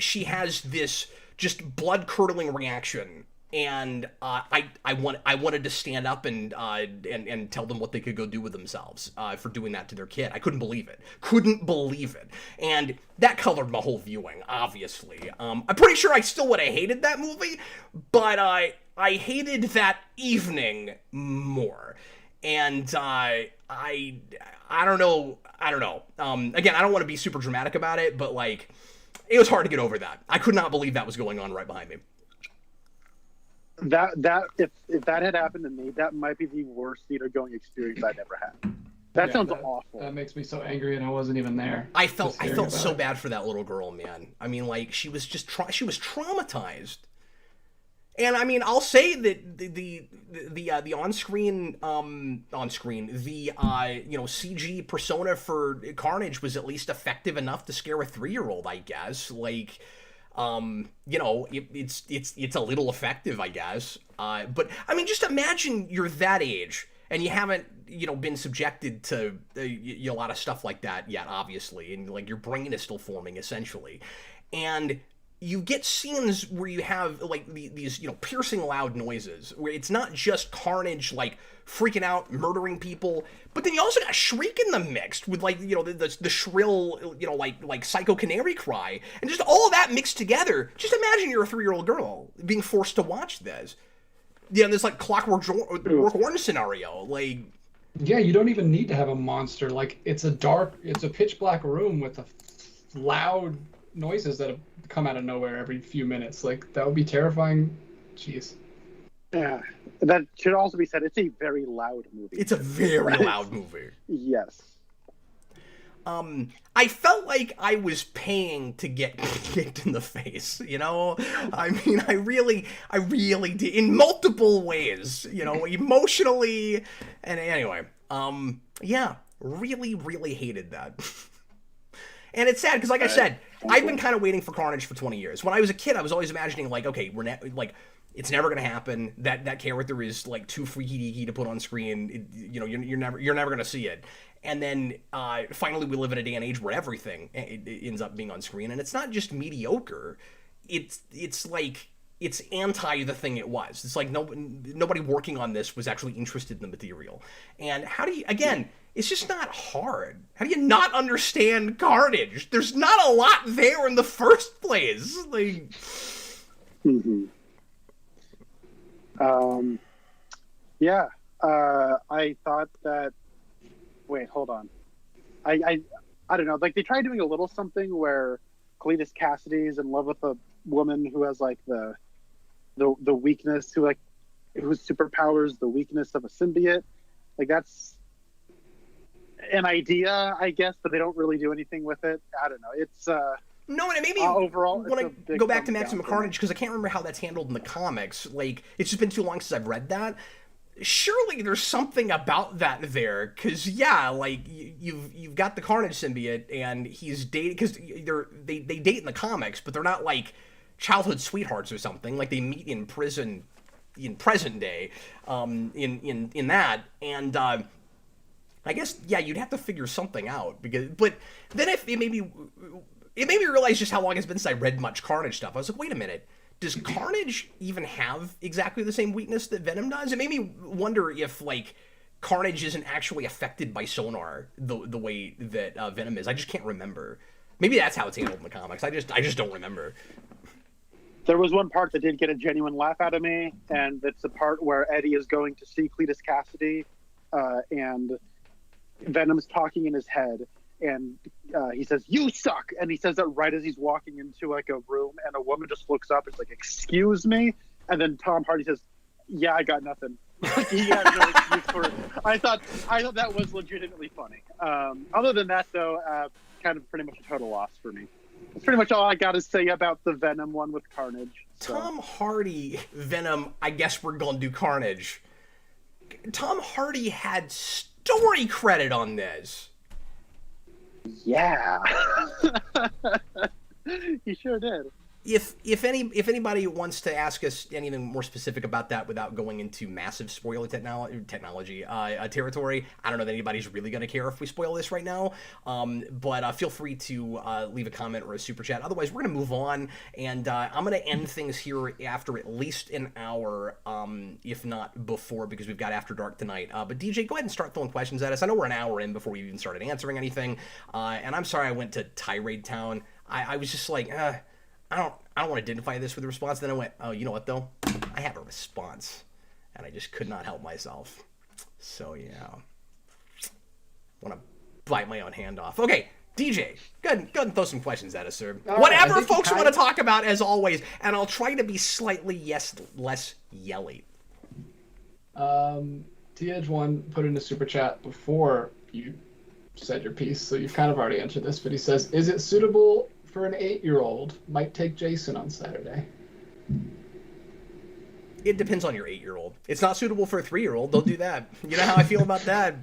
she has this just blood-curdling reaction. And I wanted to stand up and tell them what they could go do with themselves for doing that to their kid. I couldn't believe it. And that colored my whole viewing, obviously. I'm pretty sure I still would have hated that movie, but I hated that evening more. And I don't know. Again, I don't want to be super dramatic about it, but, like, it was hard to get over that. I could not believe that was going on right behind me. That if that had happened to me, that might be the worst theater going experience I've ever had. That sounds awful. That makes me so angry, and I wasn't even there. I felt so bad for that little girl, man. I mean, like, she was just she was traumatized. And I mean, I'll say that the on-screen CG persona for Carnage was at least effective enough to scare a 3-year-old, I guess. Like, it's a little effective, I guess. But I mean, just imagine you're that age and you haven't, been subjected to a lot of stuff like that yet, obviously, and like your brain is still forming essentially, and you get scenes where you have like these piercing loud noises where it's not just Carnage like freaking out, murdering people, but then you also got Shriek in the mix with like the shrill like Psycho Canary cry, and just all of that mixed together. Just imagine you're a 3-year-old girl being forced to watch this. This like Clockwork Orange scenario, like. Yeah, you don't even need to have a monster. Like, it's a pitch black room with a loud noises that have come out of nowhere every few minutes. Like, that would be terrifying. Jeez. Yeah, that should also be said. It's a very loud movie. It's a very loud movie. Yes. I felt like I was paying to get kicked in the face, you know? I mean, I really did, in multiple ways, you know, emotionally, and anyway, yeah, really hated that. And it's sad, because like I said, I've been kind of waiting for Carnage for 20 years. When I was a kid, I was always imagining, like, okay, it's never gonna happen. That character is like too freaky deaky to put on screen. You know, you're never gonna see it. And then finally, we live in a day and age where everything it ends up being on screen, and it's not just mediocre. It's like it's anti the thing it was. It's like nobody working on this was actually interested in the material. And how do you again? It's just not hard. How do you not understand Carnage? There's not a lot there in the first place. Like. Mm-hmm. Yeah. I thought that. Wait, hold on. I don't know. Like, they tried doing a little something where Cletus Cassidy's in love with a woman who has like the weakness, whose superpowers the weakness of a symbiote. Like, that's an idea, I guess, but they don't really do anything with it. I don't know. It's no, and it made me overall want to go back to Maximum Carnage, because I can't remember how that's handled in the comics. Like, it's just been too long since I've read that. Surely there's something about that there, because yeah, like you've got the Carnage symbiote, and he's dating, because they date in the comics, but they're not like childhood sweethearts or something. Like, they meet in prison in present day, in that, and I guess yeah, you'd have to figure something out, but then if it made me realize just how long it's been since I read much Carnage stuff. I was like, wait a minute. Does Carnage even have exactly the same weakness that Venom does? It made me wonder if, like, Carnage isn't actually affected by sonar the way that Venom is. I just can't remember. Maybe that's how it's handled in the comics. I just don't remember. There was one part that did get a genuine laugh out of me, and it's the part where Eddie is going to see Cletus Cassidy, and Venom's talking in his head, and he says, "You suck," and he says that right as he's walking into like a room, and a woman just looks up and is like, "Excuse me," and then Tom Hardy says, "Yeah, I got nothing." He has no excuse for it. I thought that was legitimately funny. Other than that, though, kind of pretty much a total loss for me. That's pretty much all I got to say about the Venom one with Carnage. So. Tom Hardy Venom. I guess we're gonna do Carnage. Tom Hardy had story credit on this. Yeah. He sure did. If anybody wants to ask us anything more specific about that without going into massive spoiler technology territory, I don't know that anybody's really going to care if we spoil this right now, but feel free to leave a comment or a super chat. Otherwise, we're going to move on, and I'm going to end things here after at least an hour, if not before, because we've got After Dark tonight. But DJ, go ahead and start throwing questions at us. I know we're an hour in before we even started answering anything, and I'm sorry I went to Tirade Town. I was just like, I don't want to identify this with a response. Then I went, oh, you know what, though? I have a response. And I just could not help myself. So, yeah. Want to bite my own hand off. Okay, DJ, go ahead and throw some questions at us, sir. Whatever folks want to talk about, as always. And I'll try to be slightly less yelly. T-Edge1 put in a super chat before you said your piece, so you've kind of already answered this, but he says, is it suitable for an 8-year-old? Might take Jason on Saturday. It depends on your 8-year-old. It's not suitable for a 3-year-old. Don't do that. You know how I feel about that.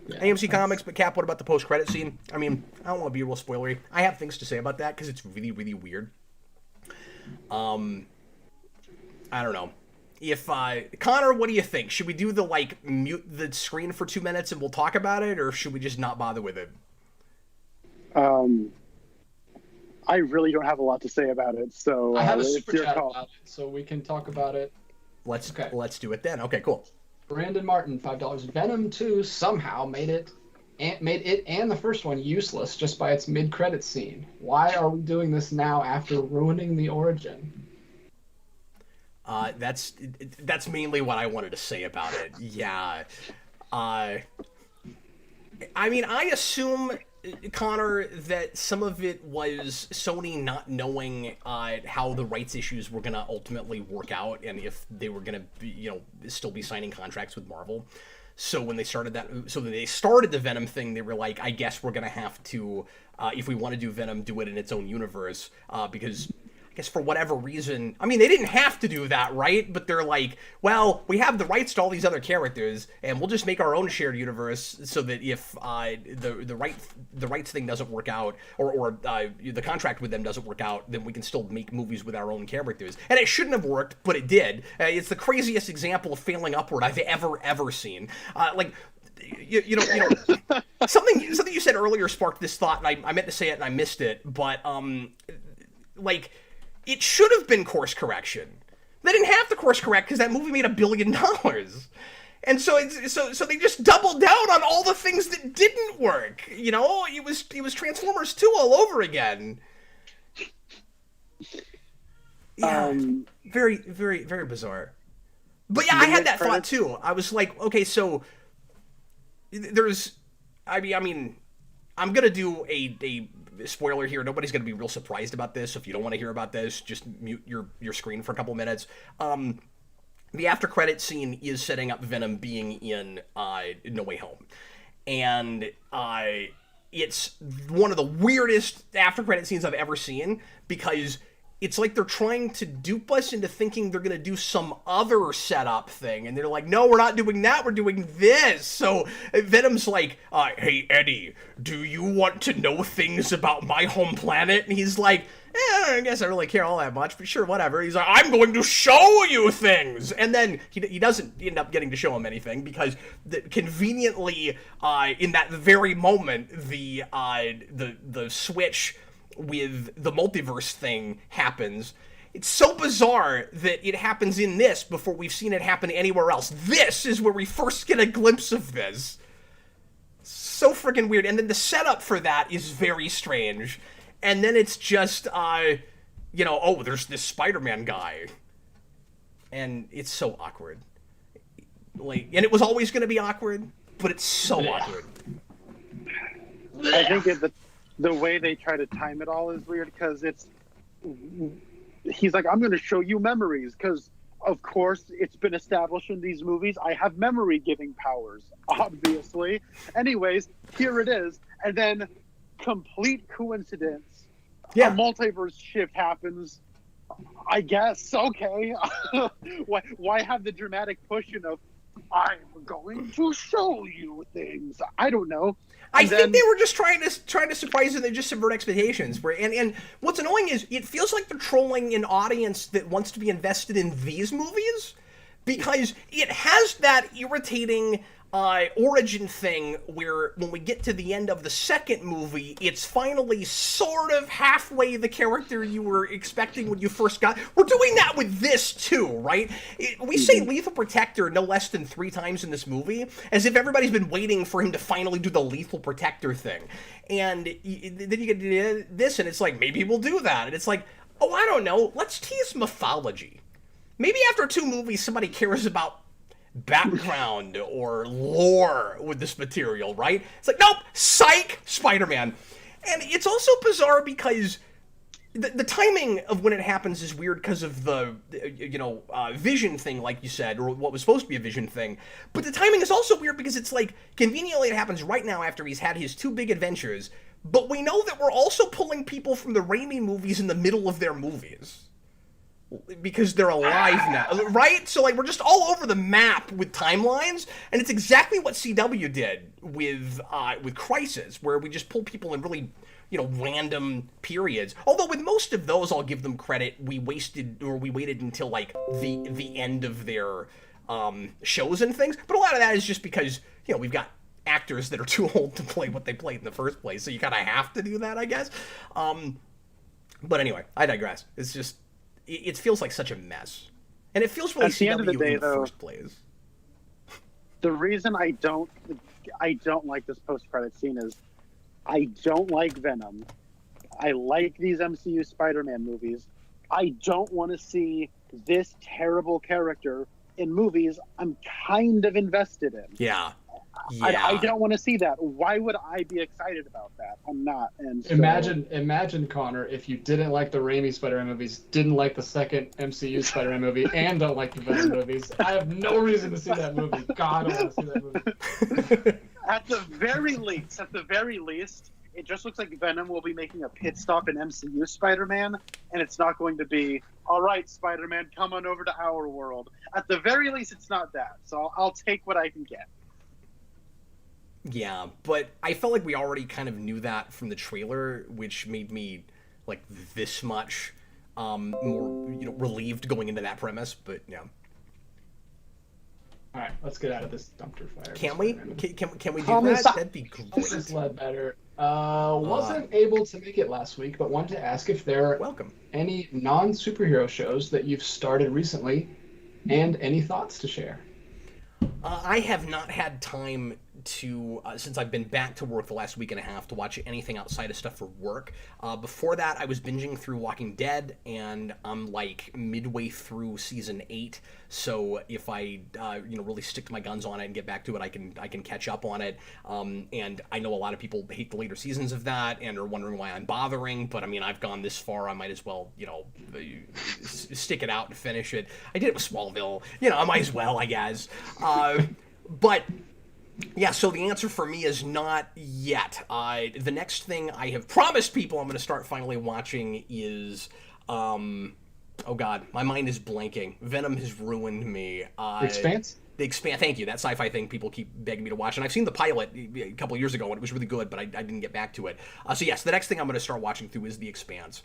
Yeah, AMC Comics, but Cap, what about the post-credit scene? I mean, I don't want to be real spoilery. I have things to say about that because it's really, really weird. I don't know. If Connor, what do you think? Should we do the mute the screen for 2 minutes and we'll talk about it, or should we just not bother with it? I really don't have a lot to say about it, so I have a super chat about it, so we can talk about it. Let's do it then. Okay, cool. Brandon Martin, $5. Venom 2 somehow made it and the first one useless just by its mid-credit scene. Why are we doing this now after ruining the origin? That's mainly what I wanted to say about it. Yeah. I mean, I assume Connor, that some of it was Sony not knowing how the rights issues were going to ultimately work out, and if they were going to, still be signing contracts with Marvel. So when they started the Venom thing, they were like, I guess we're going to have to, if we want to do Venom, do it in its own universe, because I guess for whatever reason, I mean, they didn't have to do that, right? But they're like, well, we have the rights to all these other characters, and we'll just make our own shared universe so that if the rights thing doesn't work out, or the contract with them doesn't work out, then we can still make movies with our own characters. And it shouldn't have worked, but it did. It's the craziest example of failing upward I've ever seen. Something you said earlier sparked this thought, and I meant to say it and I missed it, but it should have been course correction. They didn't have to course correct because that movie made $1 billion, and so they just doubled down on all the things that didn't work. It was Transformers 2 all over again. Yeah, very, very, very bizarre. But yeah, I had that thought too. I was like, okay, so I mean, I'm gonna do a spoiler here. Nobody's gonna be real surprised about this. If you don't want to hear about this, just mute your screen for a couple minutes. The after credit scene is setting up Venom being in No Way Home, and it's one of the weirdest after credit scenes I've ever seen, because it's like they're trying to dupe us into thinking they're going to do some other setup thing. And they're like, no, we're not doing that. We're doing this. So Venom's like, hey, Eddie, do you want to know things about my home planet? And he's like, I guess I don't really care all that much, but sure, whatever. He's like, I'm going to show you things. And then he doesn't end up getting to show him anything, because conveniently, in that very moment, the switch with the multiverse thing happens. It's so bizarre that it happens in this before we've seen it happen anywhere else. This is where we first get a glimpse of this. So freaking weird. And then the setup for that is very strange. And then it's just, there's this Spider-Man guy. And it's so awkward. And it was always going to be awkward, but it's so awkward. I think the way they try to time it all is weird, because he's like, I'm going to show you memories, because of course it's been established in these movies I have memory giving powers, obviously. Anyways, here it is, and then complete coincidence, a multiverse shift happens. I guess, okay. Why have the dramatic pushing of, I'm going to show you things? I don't know. I think they were just trying to surprise you. They just subvert expectations. And what's annoying is it feels like they're trolling an audience that wants to be invested in these movies, because it has that irritating origin thing where when we get to the end of the second movie, it's finally sort of halfway the character you were expecting when you first got. We're doing that with this too, right? We say Lethal Protector no less than 3 times in this movie, as if everybody's been waiting for him to finally do the Lethal Protector thing. And then you get to this, and it's like, maybe we'll do that. And it's like, oh, I don't know, let's tease mythology. Maybe after 2 movies, somebody cares about background or lore with this material, right? It's like, nope, psych, Spider-Man. And it's also bizarre because the timing of when it happens is weird because of the Vision thing, like you said, or what was supposed to be a Vision thing. But the timing is also weird because it's like, conveniently it happens right now after he's had his 2 big adventures, but we know that we're also pulling people from the Raimi movies in the middle of their movies, because they're alive now, right? So, we're just all over the map with timelines, and it's exactly what CW did with Crisis, where we just pull people in really, random periods. Although with most of those, I'll give them credit, we waited until, the end of their shows and things. But a lot of that is just because, we've got actors that are too old to play what they played in the first place, so you kind of have to do that, I guess. But anyway, I digress. It's just, it feels like such a mess, and it feels really CW in the first place. The reason I don't like this post-credit scene is I don't like Venom. I like these MCU Spider-Man movies. I don't want to see this terrible character in movies I'm kind of invested in. Yeah. I don't want to see that. Why would I be excited about that? I'm not. And so, imagine Connor, if you didn't like the Raimi Spider-Man movies, didn't like the second MCU Spider-Man movie, and don't like the Venom movies. I have no reason to see that movie. God, I want to see that movie. At the very least, it just looks like Venom will be making a pit stop in MCU Spider-Man, and it's not going to be, all right, Spider-Man, come on over to our world. At the very least, it's not that. So I'll take what I can get. Yeah, but I felt like we already kind of knew that from the trailer, which made me like this much more relieved going into that premise. But yeah. All right, let's get out of this dumpster fire. Can we? Can we do that? That'd be great. This is Ledbetter. Wasn't able to make it last week, but wanted to ask if there are any non-superhero shows that you've started recently, and any thoughts to share. I have not had time to, since I've been back to work the last week and a half, to watch anything outside of stuff for work. Before that, I was binging through Walking Dead, and I'm like midway through season 8. So if I, really stick to my guns on it and get back to it, I can catch up on it. And I know a lot of people hate the later seasons of that and are wondering why I'm bothering. But I mean, I've gone this far, I might as well, stick it out and finish it. I did it with Smallville. I might as well, I guess. But yeah, so the answer for me is not yet. The next thing I have promised people I'm going to start finally watching is, oh God, my mind is blanking. Venom has ruined me. The Expanse? The Expanse, thank you. That sci-fi thing people keep begging me to watch. And I've seen the pilot a couple of years ago, and it was really good, but I didn't get back to it. So yes, the next thing I'm going to start watching through is The Expanse.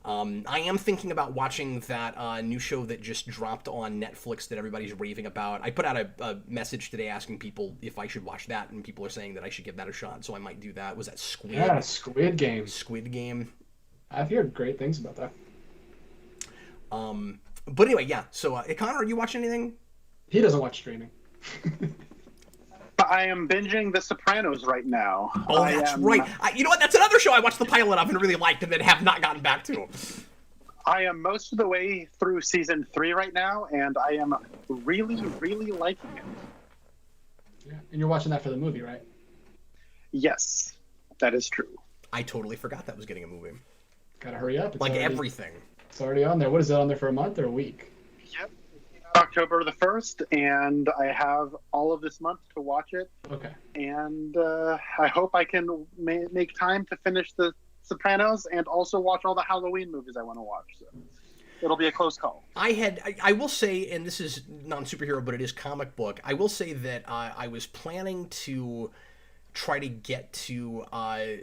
I am thinking about watching that new show that just dropped on Netflix that everybody's raving about. I put out a message today asking people if I should watch that, and people are saying that I should give that a shot, so I might do that. Was that Squid? Yeah, Squid Game. Squid Game. I've heard great things about that. But anyway, yeah. So, Connor, are you watching anything? He doesn't watch streaming. I am binging The Sopranos right now. Oh, that's right. You know what? That's another show I watched the pilot of and really liked and then have not gotten back to. I am most of the way through season 3 right now, and I am really, really liking it. Yeah, and you're watching that for the movie, right? Yes, that is true. I totally forgot that was getting a movie. Gotta hurry up. It's everything. It's already on there. What is it on there for, a month or a week? Yep. October the 1st, and I have all of this month to watch it. Okay. And I hope I can make time to finish The Sopranos and also watch all the Halloween movies I want to watch. So it'll be a close call. I will say, and this is non-superhero, but it is comic book, I will say that I was planning to try to get to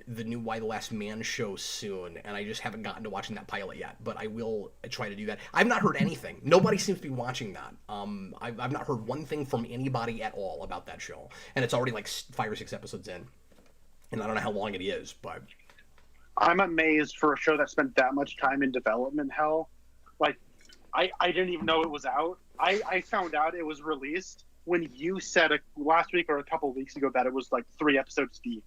the new Why the Last Man show soon, and I just haven't gotten to watching that pilot yet, but I will try to do that. I've not heard anything. Nobody seems to be watching that. I've not heard one thing from anybody at all about that show, and it's already like 5 or 6 episodes in, and I don't know how long it is, but... I'm amazed for a show that spent that much time in development hell. Like, I didn't even know it was out. I found out it was released when you said last week or a couple of weeks ago that it was like 3 episodes deep.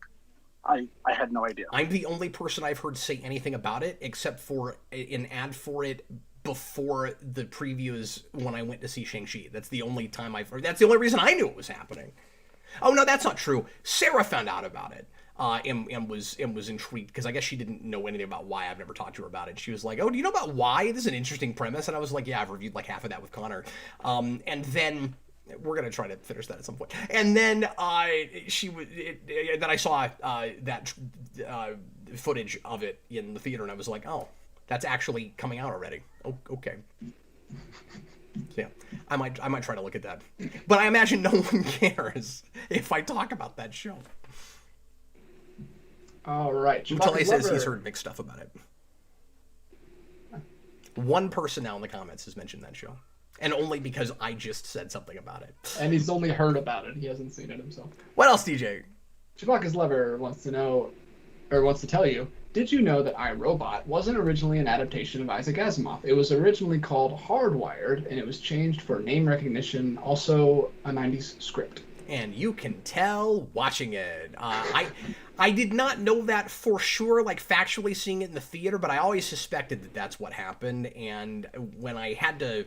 I had no idea. I'm the only person I've heard say anything about it, except for an ad for it before the previews when I went to see Shang-Chi. That's the only time that's the only reason I knew it was happening. Oh, no, that's not true. Sarah found out about it. And was intrigued because I guess she didn't know anything about why. I've never talked to her about it. She was like, "Oh, do you know about why? This is an interesting premise." And I was like, "Yeah, I've reviewed like half of that with Connor." And then we're gonna try to finish that at some point. And then then I saw that footage of it in the theater, and I was like, "Oh, that's actually coming out already." Oh, okay. So, yeah, I might try to look at that, but I imagine no one cares if I talk about that show. All right. Until he says he's heard mixed stuff about it. One person now in the comments has mentioned that show. And only because I just said something about it. And he's only heard about it. He hasn't seen it himself. What else, DJ? Chewbacca's Lover wants to tell you, did you know that iRobot wasn't originally an adaptation of Isaac Asimov? It was originally called Hardwired, and it was changed for name recognition, also a 90s script. And you can tell watching it. I did not know that for sure, like factually seeing it in the theater, but I always suspected that that's what happened. And when I had to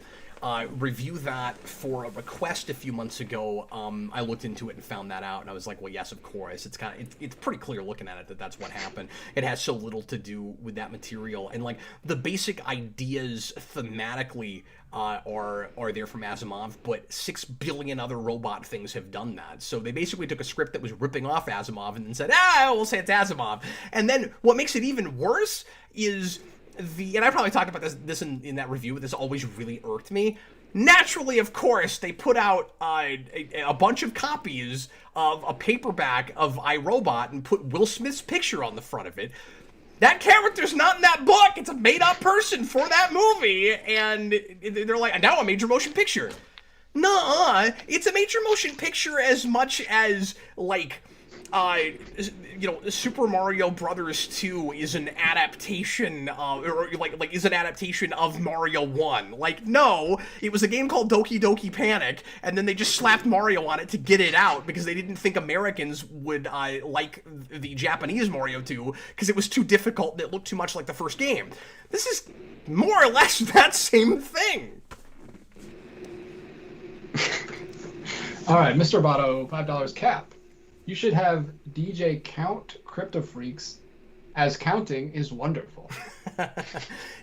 review that for a request a few months ago. I looked into it and found that out, and I was like, well, yes, of course. It's pretty clear looking at it that that's what happened. It has so little to do with that material, and like the basic ideas thematically are there from Asimov, but 6 billion other robot things have done that. So they basically took a script that was ripping off Asimov and then said, we'll say it's Asimov. And then what makes it even worse is and I probably talked about this in that review, but this always really irked me. Naturally, of course, they put out a bunch of copies of a paperback of iRobot and put Will Smith's picture on the front of it. That character's not in that book. It's a made-up person for that movie, and they're like, now a major motion picture. Nuh-uh. It's a major motion picture as much as, like, Super Mario Brothers 2 is an adaptation, is an adaptation of Mario 1. Like, no, it was a game called Doki Doki Panic, and then they just slapped Mario on it to get it out, because they didn't think Americans would, like the Japanese Mario 2, because it was too difficult and it looked too much like the first game. This is more or less that same thing. All right, Mr. Roboto, $5 cap. You should have DJ count Crypto Freaks, as counting is wonderful.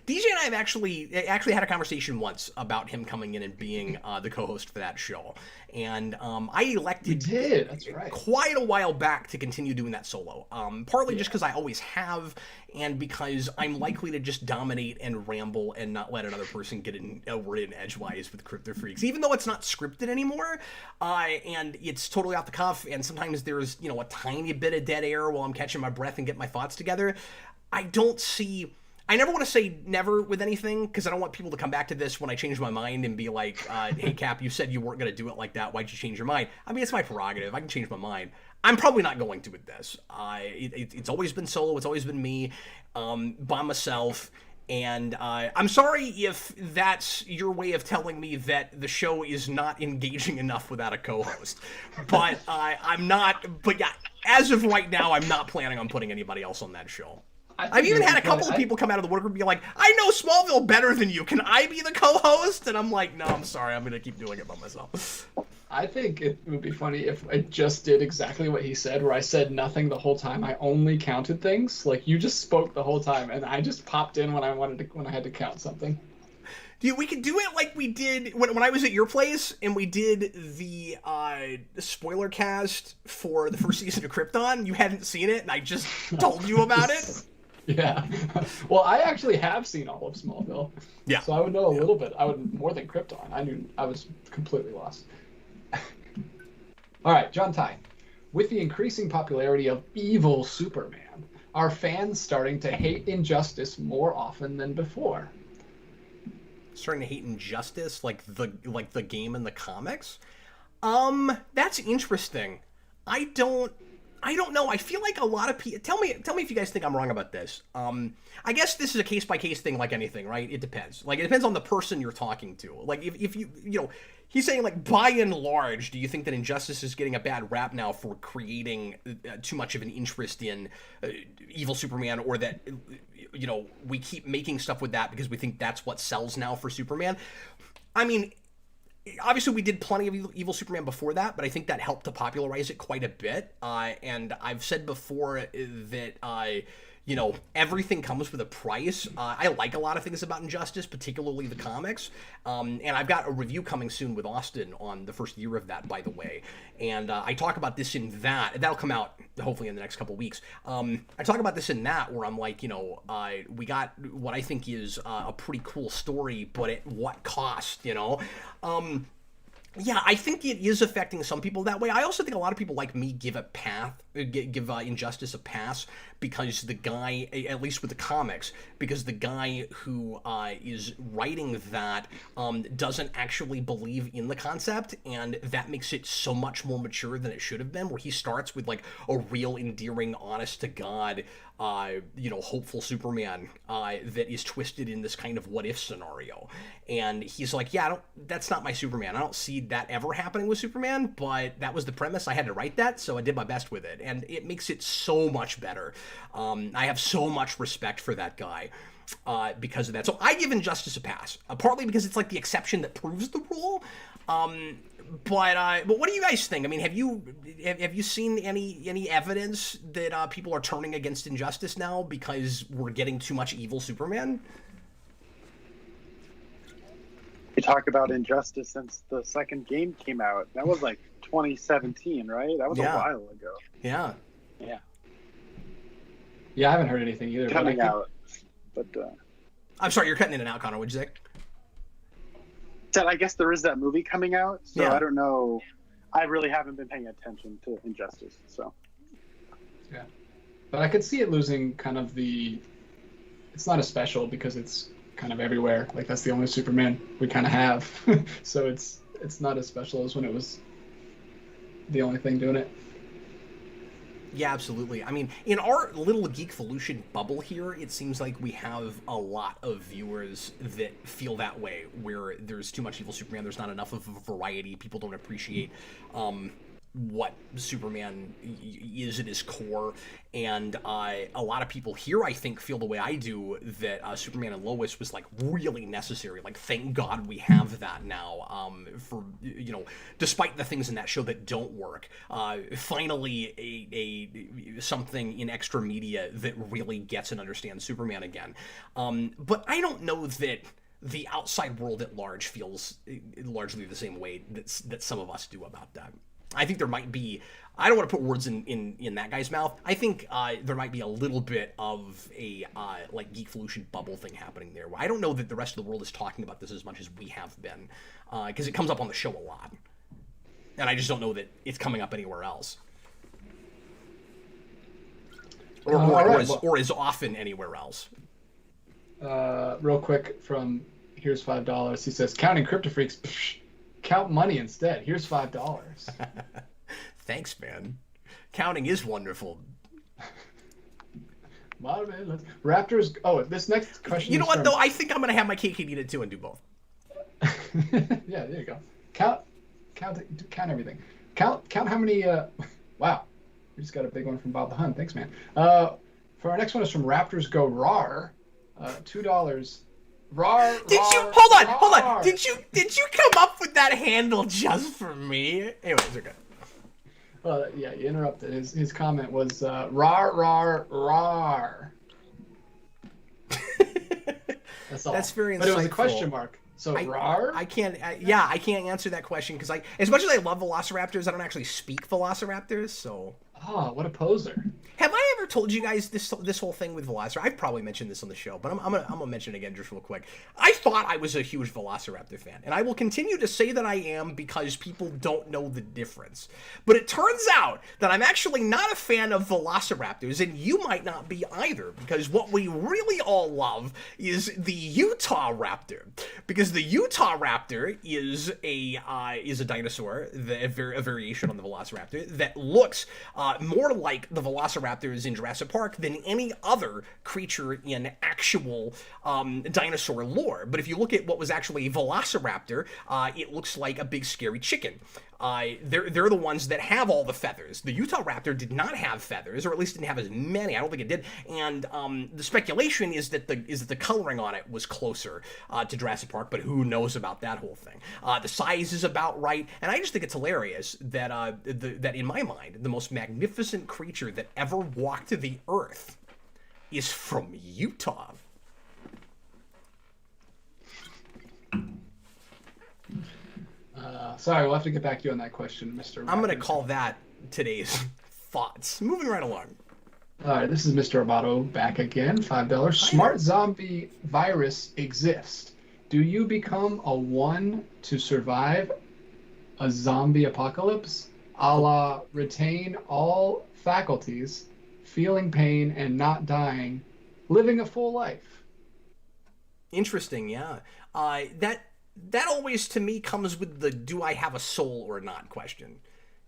DJ and I have actually had a conversation once about him coming in and being the co-host for that show, and I elected that's right, quite a while back to continue doing that solo. Partly just because I always have, and because I'm likely to just dominate and ramble and not let another person get in a word in edgewise with Crypto Freaks, even though it's not scripted anymore, and it's totally off the cuff, and sometimes there's a tiny bit of dead air while I'm catching my breath and getting my thoughts together. I never want to say never with anything, because I don't want people to come back to this when I change my mind and be like, hey, Cap, you said you weren't going to do it like that. Why'd you change your mind? I mean, it's my prerogative. I can change my mind. I'm probably not going to with this. It's always been solo. It's always been me, by myself. And I'm sorry if that's your way of telling me that the show is not engaging enough without a co-host. But I'm not. But yeah, as of right now, I'm not planning on putting anybody else on that show. I've even had a couple of people come out of the woodwork and be like, I know Smallville better than you. Can I be the co-host? And I'm like, no, I'm sorry. I'm going to keep doing it by myself. I think it would be funny if I just did exactly what he said, where I said nothing the whole time. I only counted things. Like, you just spoke the whole time, and I just popped in when I had to count something. Dude, we could do it like we did when I was at your place, and we did the spoiler cast for the first season of Krypton. You hadn't seen it, and I just told you about it. Yeah. Well, I actually have seen all of Smallville. Yeah. So I would know a little bit. I would more than Krypton. I knew I was completely lost. All right, John Ty. With the increasing popularity of evil Superman, are fans starting to hate Injustice more often than before? Starting to hate Injustice, like the game in the comics? That's interesting. I don't know. I feel like a lot of people... Tell me if you guys think I'm wrong about this. I guess this is a case-by-case thing like anything, right? It depends. Like, it depends on the person you're talking to. Like, if you he's saying, like, by and large, do you think that Injustice is getting a bad rap now for creating too much of an interest in evil Superman, or that, we keep making stuff with that because we think that's what sells now for Superman? I mean... Obviously, we did plenty of evil Superman before that, but I think that helped to popularize it quite a bit. And I've said before that, everything comes with a price. I like a lot of things about Injustice, particularly the comics. And I've got a review coming soon with Austin on the first year of that, by the way. And I talk about this in that. That'll come out hopefully in the next couple weeks. I talk about this in that, where I'm like, we got what I think is a pretty cool story, but at what cost, Yeah, I think it is affecting some people that way. I also think a lot of people like me give Injustice a pass because the guy, at least with the comics, because the guy who is writing that doesn't actually believe in the concept, and that makes it so much more mature than it should have been, where he starts with like a real endearing, honest to God, hopeful Superman that is twisted in this kind of what if scenario. And he's like, yeah, that's not my Superman. I don't see that ever happening with Superman, but that was the premise. I had to write that, so I did my best with it. And it makes it so much better. I have so much respect for that guy. because of that. So I give Injustice a pass, partly because it's like the exception that proves the rule. But what do you guys think? I mean, have you seen any evidence that people are turning against Injustice now because we're getting too much evil Superman? We talk about Injustice since the second game came out. That was like 2017, right? That was a while ago. Yeah. Yeah, I haven't heard anything either. Coming out, but I'm sorry, you're cutting in and out, Connor. What'd you say? Said I guess there is that movie coming out, so Yeah. I don't know. I really haven't been paying attention to Injustice, so. Yeah, but I could see it losing kind of the. It's not a special because it's kind of everywhere. Like that's the only Superman we kind of have, so it's not as special as when it was the only thing doing it. Yeah, absolutely. I mean, in our little Geekvolution bubble here, it seems like we have a lot of viewers that feel that way, where there's too much evil Superman, there's not enough of a variety, people don't appreciate what Superman is at his core, and a lot of people here, I think, feel the way I do, that Superman and Lois was, like, really necessary. Like, thank God we have that now, for, you know, despite the things in that show that don't work. Finally, a something in extra media that really gets and understands Superman again. But I don't know that the outside world at large feels largely the same way that some of us do about that. I think there might be, I don't want to put words in that guy's mouth. I think there might be a little bit of a like Geekvolution bubble thing happening there. I don't know that the rest of the world is talking about this as much as we have been, because it comes up on the show a lot. And I just don't know that it's coming up anywhere else. Or as often anywhere else. Real quick from here's $5. He says, counting crypto freaks, psh, count money instead. Here's $5. Thanks, man. Counting is wonderful. Raptors. Oh, this next question. You know what, though? I think I'm going to have my cake and eat it too and do both. Yeah, there you go. Count everything. Count how many. Wow, we just got a big one from Bob the Hun. Thanks, man. For our next one is from Raptors Go Rar. $2. Rar. Hold on. Did you come up with that handle just for me? Anyways, okay. Yeah, you interrupted. His comment was rar. That's all. That's very insightful. But it was a question mark. So rar? I can't answer that question because as much as I love Velociraptors, I don't actually speak Velociraptors, so. Oh, what a poser. Have I ever told you guys this whole thing with Velociraptor? I've probably mentioned this on the show, but I'm gonna mention it again just real quick. I thought I was a huge Velociraptor fan, and I will continue to say that I am because people don't know the difference. But it turns out that I'm actually not a fan of Velociraptors, and you might not be either, because what we really all love is the Utah Raptor, because the Utah Raptor is a dinosaur, a variation on the Velociraptor that looks more like the Velociraptors in Jurassic Park than any other creature in actual dinosaur lore. But if you look at what was actually a Velociraptor, it looks like a big scary chicken. They're the ones that have all the feathers. The Utah Raptor did not have feathers, or at least didn't have as many. I don't think it did. And the speculation is that the coloring on it was closer to Jurassic Park, but who knows about that whole thing? The size is about right, and I just think it's hilarious that that in my mind, the most magnificent creature that ever walked the earth is from Utah. Sorry, we'll have to get back to you on that question, Mr. I'm going to call that today's thoughts. Moving right along. All right, this is Mr. Amato back again, $5. Smart zombie virus exists. Do you become a one to survive a zombie apocalypse, a la retain all faculties, feeling pain and not dying, living a full life? Interesting, yeah. That always, to me, comes with the do I have a soul or not question.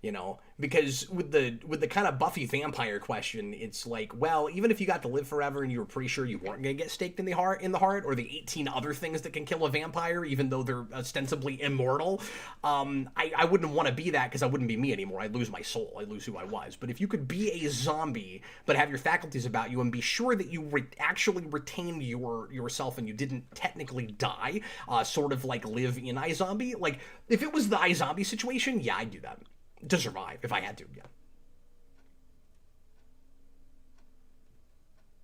You know, because with the kind of Buffy vampire question, it's like, well, even if you got to live forever and you were pretty sure you weren't going to get staked in the heart, or the 18 other things that can kill a vampire, even though they're ostensibly immortal, I wouldn't want to be that, because I wouldn't be me anymore. I'd lose my soul. I'd lose who I was. But if you could be a zombie, but have your faculties about you and be sure that you actually retained yourself and you didn't technically die, sort of like live in iZombie, like if it was the iZombie situation, yeah, I'd do that. To survive, if I had to, yeah.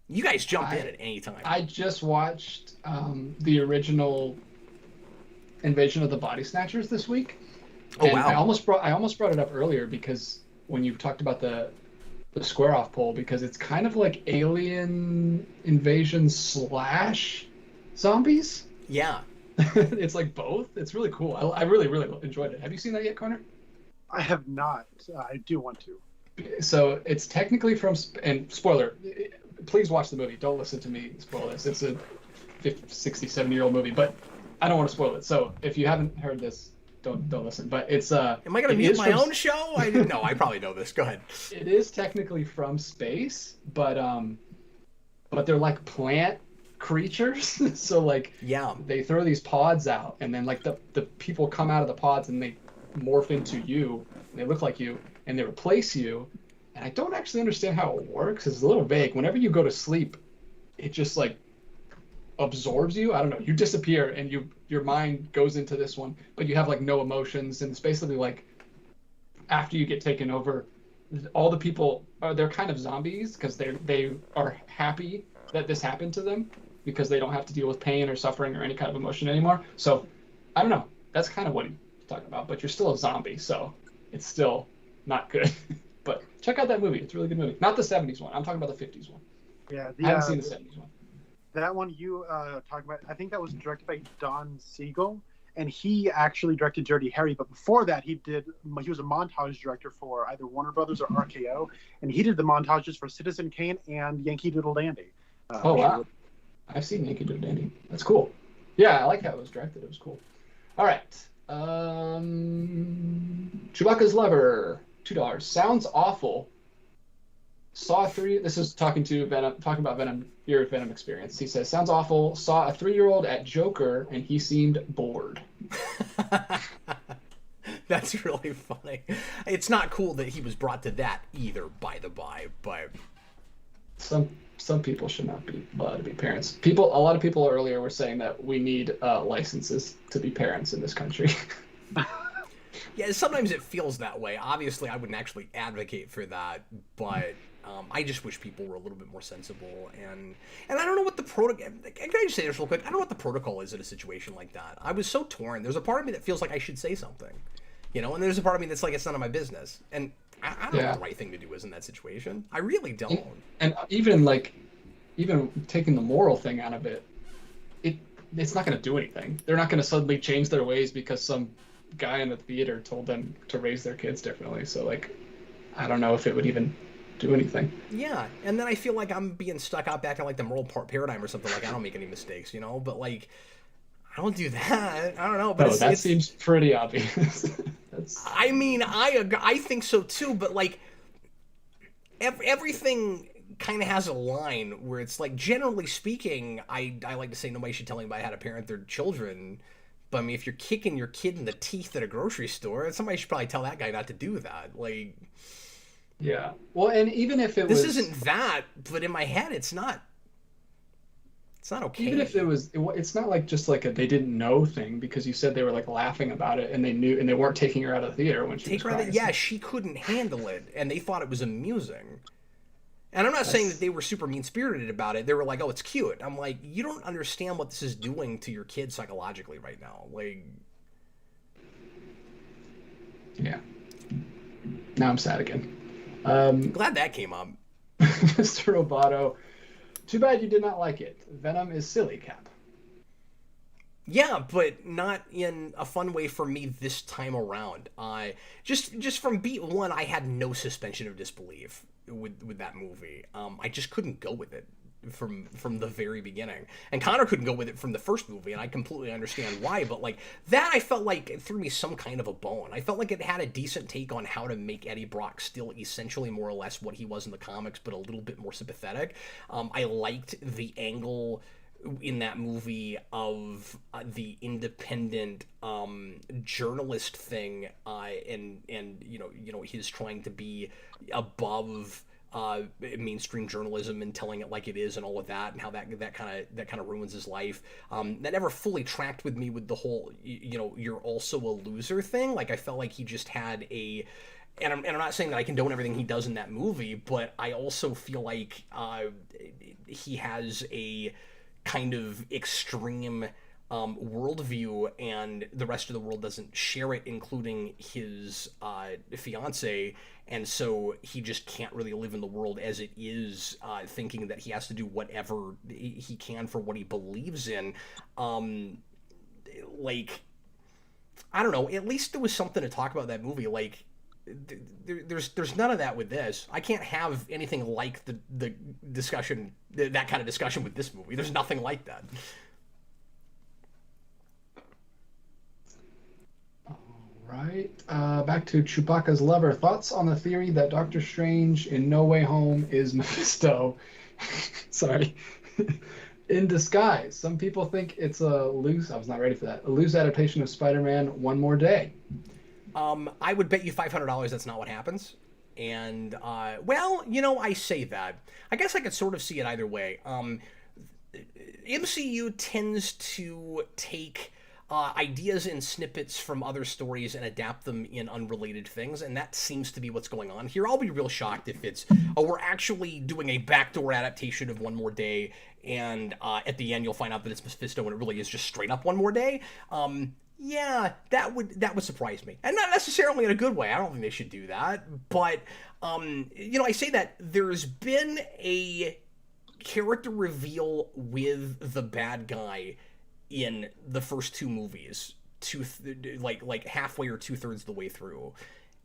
You guys jump in at any time. I just watched the original Invasion of the Body Snatchers this week. Oh, and wow. I almost brought it up earlier, because when you talked about the square off poll, because it's kind of like alien invasion / zombies. Yeah. It's like both. It's really cool. I really, really enjoyed it. Have you seen that yet, Conner? I have not. I do want to. So it's technically from, and spoiler, please watch the movie. Don't listen to me spoil this. It's a 50, 60, 70-year-old movie, but I don't want to spoil it. So if you haven't heard this, don't listen. But it's Am I going to mute my own show? I didn't know. I probably know this. Go ahead. It is technically from space, but they're like plant creatures. So like, yeah, they throw these pods out, and then like the people come out of the pods and they morph into you, and they look like you, and they replace you. And I don't actually understand how it works. It's a little vague. Whenever you go to sleep, it just like absorbs you. I don't know. You disappear, and your mind goes into this one, but you have like no emotions. And it's basically like, after you get taken over, all the people they're kind of zombies, because they are happy that this happened to them, because they don't have to deal with pain or suffering or any kind of emotion anymore. So I don't know. That's kind of what talking about, but you're still a zombie, so it's still not good. But check out that movie. It's a really good movie. Not the 70s one. I'm talking about the 50s one. Yeah, I haven't seen the 70s one. That one you talked about, I think that was directed by Don Siegel, and he actually directed Dirty Harry. But before that, he was a montage director for either Warner Brothers or RKO, and he did the montages for Citizen Kane and Yankee Doodle Dandy. Oh wow, I've seen Yankee Doodle Dandy. That's cool. Yeah, I like how it was directed. It was cool. All right. Chewbacca's Lover, $2. Sounds awful. Saw 3. This is talking about Venom, your Venom experience. He says, sounds awful. Saw a 3-year-old at Joker, and he seemed bored. That's really funny. It's not cool that he was brought to that either, by the by, but some people should not be allowed to be parents. A lot of people earlier were saying that we need licenses to be parents in this country. Yeah, sometimes it feels that way. Obviously, I wouldn't actually advocate for that, but I just wish people were a little bit more sensible. And I don't know what the protocol. Can I just say this real quick? I don't know what the protocol is in a situation like that. I was so torn. There's a part of me that feels like I should say something, you know, and there's a part of me that's like, it's none of my business. And I don't know what the right thing to do is in that situation. I really don't. And even taking the moral thing out of it, it's not going to do anything. They're not going to suddenly change their ways because some guy in the theater told them to raise their kids differently. So like, I don't know if it would even do anything. Yeah, and then I feel like I'm being stuck out back in like the moral paradigm or something. Like, I don't make any mistakes, you know. But like, I don't do that. I don't know. But that seems pretty obvious. I mean, I think so too. But like, everything kind of has a line where it's like, generally speaking, I like to say nobody should tell anybody how to parent their children. But I mean, if you're kicking your kid in the teeth at a grocery store, somebody should probably tell that guy not to do that. Like, yeah. Well, and even if this isn't that, but in my head, it's not. It's not okay. Even if it's not like just like a they didn't know thing, because you said they were like laughing about it and they knew and they weren't taking her out of the theater when she was crying. Yeah, she couldn't handle it, and they thought it was amusing. And I'm not saying that they were super mean-spirited about it. They were like, oh, it's cute. I'm like, you don't understand what this is doing to your kid psychologically right now. Like, yeah. Now I'm sad again. Glad that came up. Mr. Roboto, too bad you did not like it. Venom is silly, Cap. Yeah, but not in a fun way for me this time around. Just from beat one, I had no suspension of disbelief with that movie. I just couldn't go with it from the very beginning. And Conner couldn't go with it from the first movie, and I completely understand why. But like that, I felt like it threw me some kind of a bone. I felt like it had a decent take on how to make Eddie Brock still essentially more or less what he was in the comics, but a little bit more sympathetic. I liked the angle in that movie of the independent journalist thing, and his trying to be above mainstream journalism and telling it like it is and all of that, and how that kind of ruins his life. That never fully tracked with me with the whole you're also a loser thing. Like I felt like he just had a. And I'm not saying that I condone everything he does in that movie, but I also feel like he has a kind of extreme worldview, and the rest of the world doesn't share it, including his fiance, and so he just can't really live in the world as it is, thinking that he has to do whatever he can for what he believes in. Like, I don't know, at least there was something to talk about that movie. Like, there's none of that with this. I can't have anything like the discussion, that kind of discussion with this movie. There's nothing like that. All right. Back to Chewbacca's lover. Thoughts on the theory that Doctor Strange in No Way Home is Mephisto? Sorry. In disguise. Some people think it's a loose. I was not ready for that. A loose adaptation of Spider-Man One More Day. I would bet you $500 that's not what happens. And, I say that. I guess I could sort of see it either way. MCU tends to take ideas and snippets from other stories and adapt them in unrelated things, and that seems to be what's going on here. I'll be real shocked if it's, we're actually doing a backdoor adaptation of One More Day, and at the end you'll find out that it's Mephisto and it really is just straight up One More Day. Yeah, that would surprise me, and not necessarily in a good way. I don't think they should do that, but I say that there's been a character reveal with the bad guy in the first two movies, like halfway or 2/3 of the way through,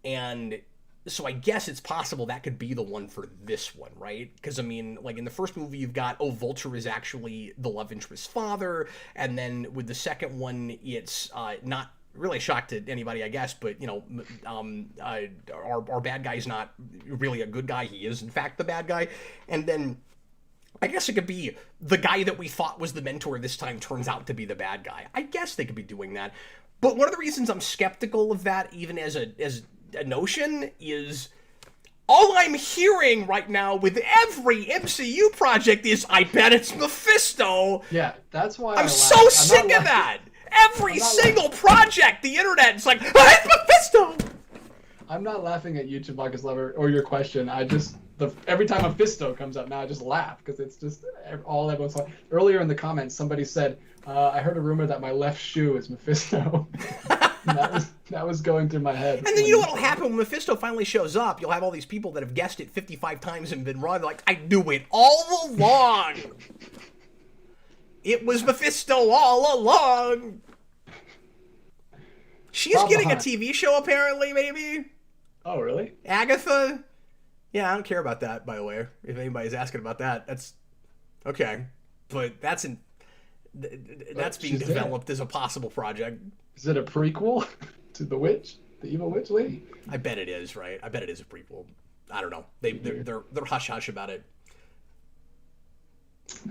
and so I guess it's possible that could be the one for this one, right? Because, I mean, like, in the first movie, you've got, Vulture is actually the love interest's father, and then with the second one, it's not really a shock to anybody, I guess, but, our bad guy's not really a good guy. He is, in fact, the bad guy. And then I guess it could be the guy that we thought was the mentor this time turns out to be the bad guy. I guess they could be doing that. But one of the reasons I'm skeptical of that, even as a notion, is all I'm hearing right now with every MCU project is, I bet it's Mephisto. Yeah, that's why I'm so sick of that. Every single project, the internet is like, it's Mephisto. I'm not laughing at you, Chewbacca's lover, or your question. I just, every time Mephisto comes up now, I just laugh, because it's just all everyone's talking. Earlier in the comments, somebody said, I heard a rumor that my left shoe is Mephisto. That was going through my head. And then you know what'll happen when Mephisto finally shows up? You'll have all these people that have guessed it 55 times and been wrong. They're like, I knew it all along. It was Mephisto all along. She's getting a TV show, apparently, maybe. Oh, really? Agatha? Yeah, I don't care about that, by the way. If anybody's asking about that, that's okay. But that's being developed as a possible project. Is it a prequel to the witch, the evil witch lady? I bet it is, right? I bet it is a prequel. I don't know. They're hush hush about it.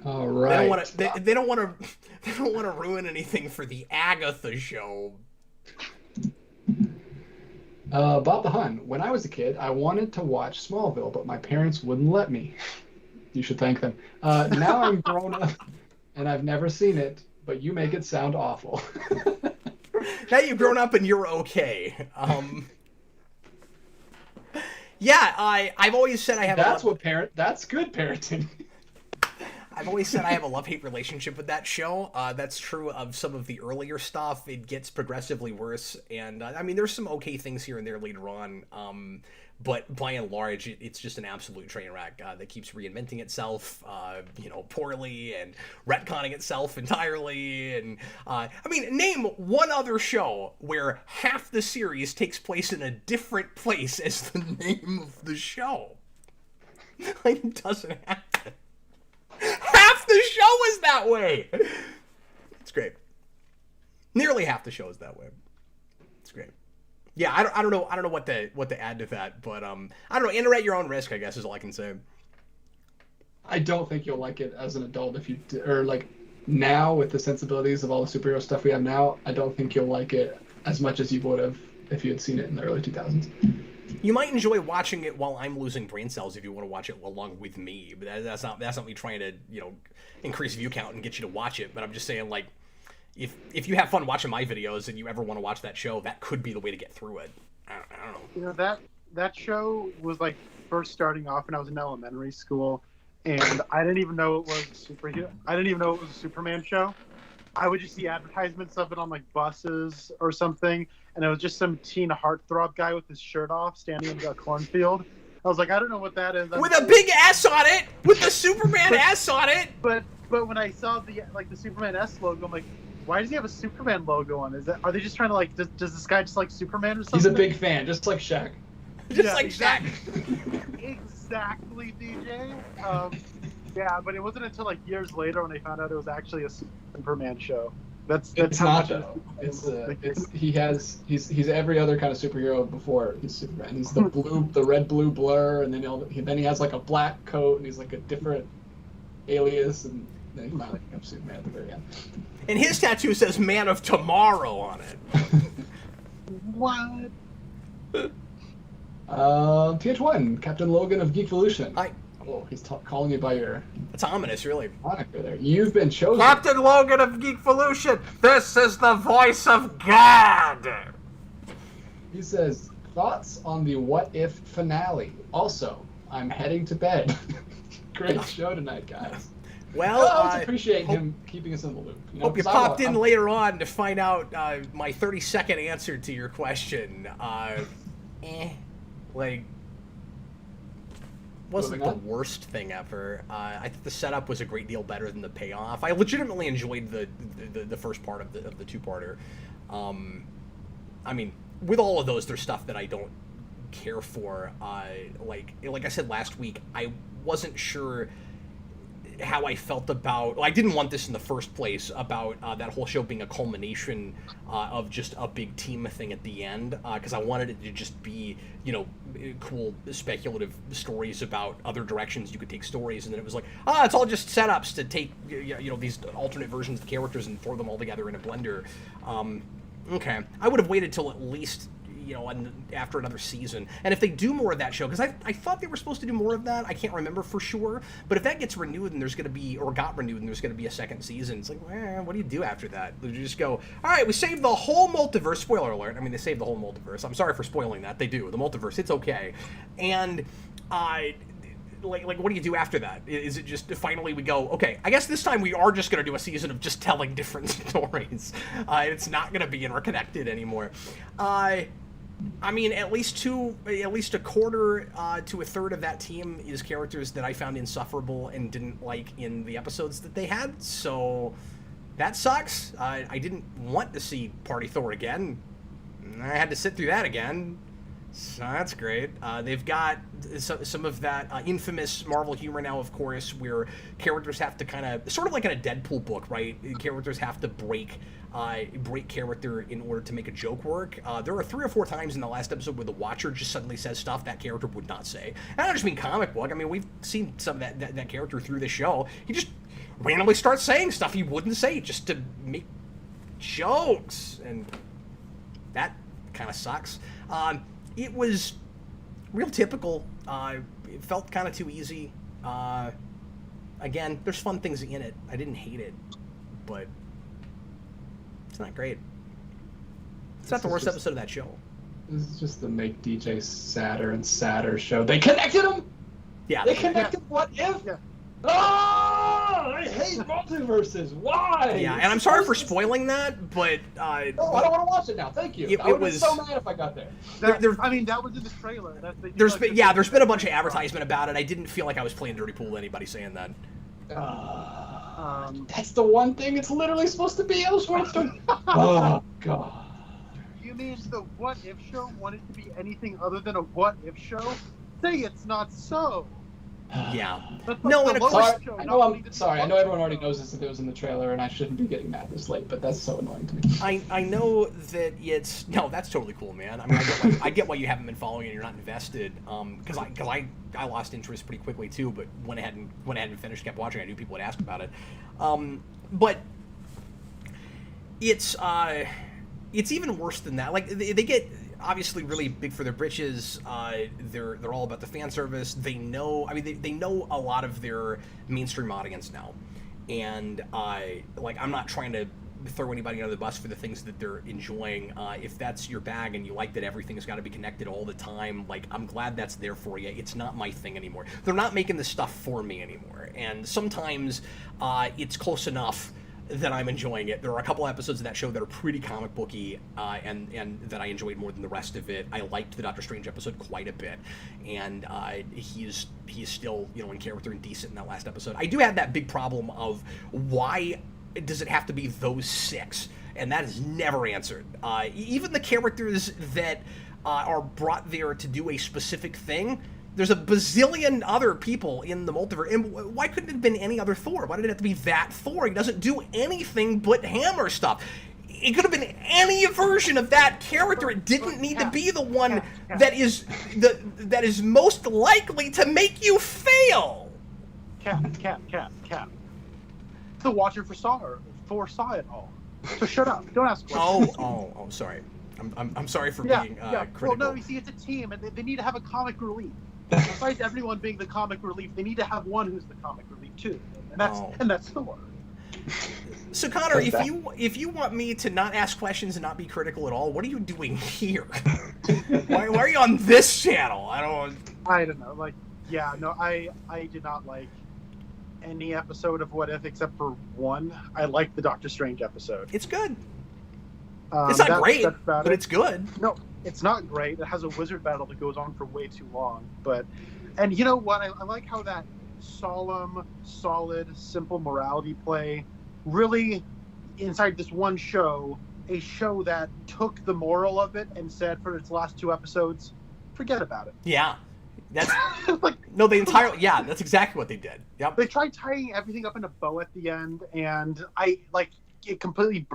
All right. They don't want to ruin anything for the Agatha show. Bob the Hun. When I was a kid, I wanted to watch Smallville, but my parents wouldn't let me. You should thank them. Now I'm grown up, and I've never seen it, but you make it sound awful. Now you've grown up and you're okay. Yeah, I've always said I have. That's good parenting. I've always said I have a love-hate relationship with that show. That's true of some of the earlier stuff. It gets progressively worse, and I mean, there's some okay things here and there later on. But by and large, it's just an absolute train wreck that keeps reinventing itself, poorly, and retconning itself entirely. And I mean, name one other show where half the series takes place in a different place as the name of the show. Like, it doesn't happen. show is that way. It's great. Nearly half the show is that way. It's great. Yeah, I don't know what to add to that, but I don't know. Enter at your own risk, I guess, is all I can say. I don't think you'll like it as an adult or like now with the sensibilities of all the superhero stuff we have now. I don't think you'll like it as much as you would have if you had seen it in the early 2000s. You might enjoy watching it while I'm losing brain cells if you want to watch it along with me, but that's not me trying to increase view count and get you to watch it. But I'm just saying, like, if you have fun watching my videos and you ever want to watch that show, that could be the way to get through it. I don't know. That show was like first starting off when I was in elementary school, and I didn't even know it was a superhero. I didn't even know it was a Superman show. I would just see advertisements of it on like buses or something, and it was just some teen heartthrob guy with his shirt off standing in a cornfield. I was like, I don't know what that is. With a big ass on it, with the Superman ass on it. But when I saw the Superman S logo, I'm like, why does he have a Superman logo on? Are they just trying to like? Does this guy just like Superman or something? He's a big fan, just like Shaq. Shaq. Exactly, DJ. Yeah, but it wasn't until like years later when I found out it was actually a Superman show. That's it's how not much though. He's every other kind of superhero before he's Superman. He's the red blue blur, and then he has like a black coat, and he's like a different alias, and then he finally becomes Superman at the very end. And his tattoo says "Man of Tomorrow" on it. What? TH1, Captain Logan of Geekvolution. Hi. Oh, he's calling you by your That's ominous, really. moniker there. You've been chosen. Captain Logan of Geekvolution. This is the voice of God. He says, thoughts on the What If finale. Also, I'm heading to bed. Great show tonight, guys. Well, I always appreciate him keeping us in the loop. Hope you popped in later on to find out my 30-second answer to your question. Wasn't the worst thing ever. I think the setup was a great deal better than the payoff. I legitimately enjoyed the first part of the two-parter. I mean, with all of those, there's stuff that I don't care for. Like I said last week, I wasn't sure how I felt about. Well, I didn't want this in the first place about that whole show being a culmination of just a big team thing at the end, because I wanted it to just be, cool speculative stories about other directions you could take stories, and then it was like, it's all just setups to take, these alternate versions of the characters and throw them all together in a blender. Okay, I would have waited till at least after another season. And if they do more of that show, because I thought they were supposed to do more of that, I can't remember for sure, but if that gets renewed and there's going to be, or got renewed and there's going to be a second season, it's like, what do you do after that? Do you just go, all right, we saved the whole multiverse, spoiler alert, I mean, they saved the whole multiverse, I'm sorry for spoiling that, they do, the multiverse, it's okay, and like what do you do after that? Is it just finally we go, okay, I guess this time we are just going to do a season of just telling different stories, it's not going to be interconnected anymore. I mean, at least a quarter to a third of that team is characters that I found insufferable and didn't like in the episodes that they had, so that sucks. I didn't want to see Party Thor again. I had to sit through that again, so that's great. They've got some of that infamous Marvel humor now, of course, where characters have to kind of, sort of like in a Deadpool book, right? Characters have to break character in order to make a joke work. There are 3 or 4 times in the last episode where the Watcher just suddenly says stuff that character would not say. And I don't just mean comic book. I mean, we've seen some of that character through the show. He just randomly starts saying stuff he wouldn't say just to make jokes. And that kind of sucks. It was real typical. It felt kind of too easy. Again, there's fun things in it. I didn't hate it, but it's not great. It's not the worst episode of that show. This is just the make DJ sadder and sadder show. They connected them? Yeah. They connected What If? Yeah. Oh, I hate multiverses. Why? Yeah, and I'm sorry for spoiling that, but... no, I don't want to watch it now. Thank you. I would be so mad if I got there. I mean, that was in the trailer. There's been a bunch of advertisement about it. I didn't feel like I was playing dirty pool to anybody saying that. That's the one thing it's literally supposed to be. Oh, God. You mean the What If show wanted to be anything other than a What If show? Say it's not so. Yeah. That's No, the and of lowest course, Sorry, show, I not know leading to sorry. I the know bottom. everyone already knows this if it was in the trailer, and I shouldn't be getting mad this late. But that's so annoying to me. I know that it's no, that's totally cool, man. I mean, I get why you haven't been following and you're not invested. Because I lost interest pretty quickly too, but when I hadn't finished, kept watching. I knew people would ask about it. But it's even worse than that. Like they get obviously really big for their britches. They're all about the fan service. They know. I mean, they know a lot of their mainstream audience now, and like I'm not trying to throw anybody under the bus for the things that they're enjoying. If that's your bag and you like that everything's got to be connected all the time, like I'm glad that's there for you. It's not my thing anymore. They're not making this stuff for me anymore, and sometimes it's close enough that I'm enjoying it. There are a couple episodes of that show that are pretty comic booky, and that I enjoyed more than the rest of it. I liked the Doctor Strange episode quite a bit, and he's still in character and decent in that last episode. I do have that big problem of why does it have to be those 6, and that is never answered. Even the characters that are brought there to do a specific thing. There's a bazillion other people in the multiverse. And why couldn't it have been any other Thor? Why did it have to be that Thor? He doesn't do anything but hammer stuff. It could have been any version of that character. It didn't need to be the one that is most likely to make you fail. Cap. The Watcher foresaw it all. So shut up. Don't ask questions. Oh, sorry. I'm sorry for being critical. Well, no, you see, it's a team, and they need to have a comic relief. Besides everyone being the comic relief, they need to have one who's the comic relief too, and that's Thor. So Connor, if you want me to not ask questions and not be critical at all, what are you doing here? why are you on this channel? I don't know. Like, yeah, no, I did not like any episode of What If except for one. I liked the Doctor Strange episode. It's good. It's not great, but it's good. No, it's not great. It has a wizard battle that goes on for way too long. And you know what? I like how that solemn, solid, simple morality play really, inside this one show, a show that took the moral of it and said for its last 2 episodes, forget about it. Yeah. That's like, that's exactly what they did. Yep. They tried tying everything up in a bow at the end, and it completely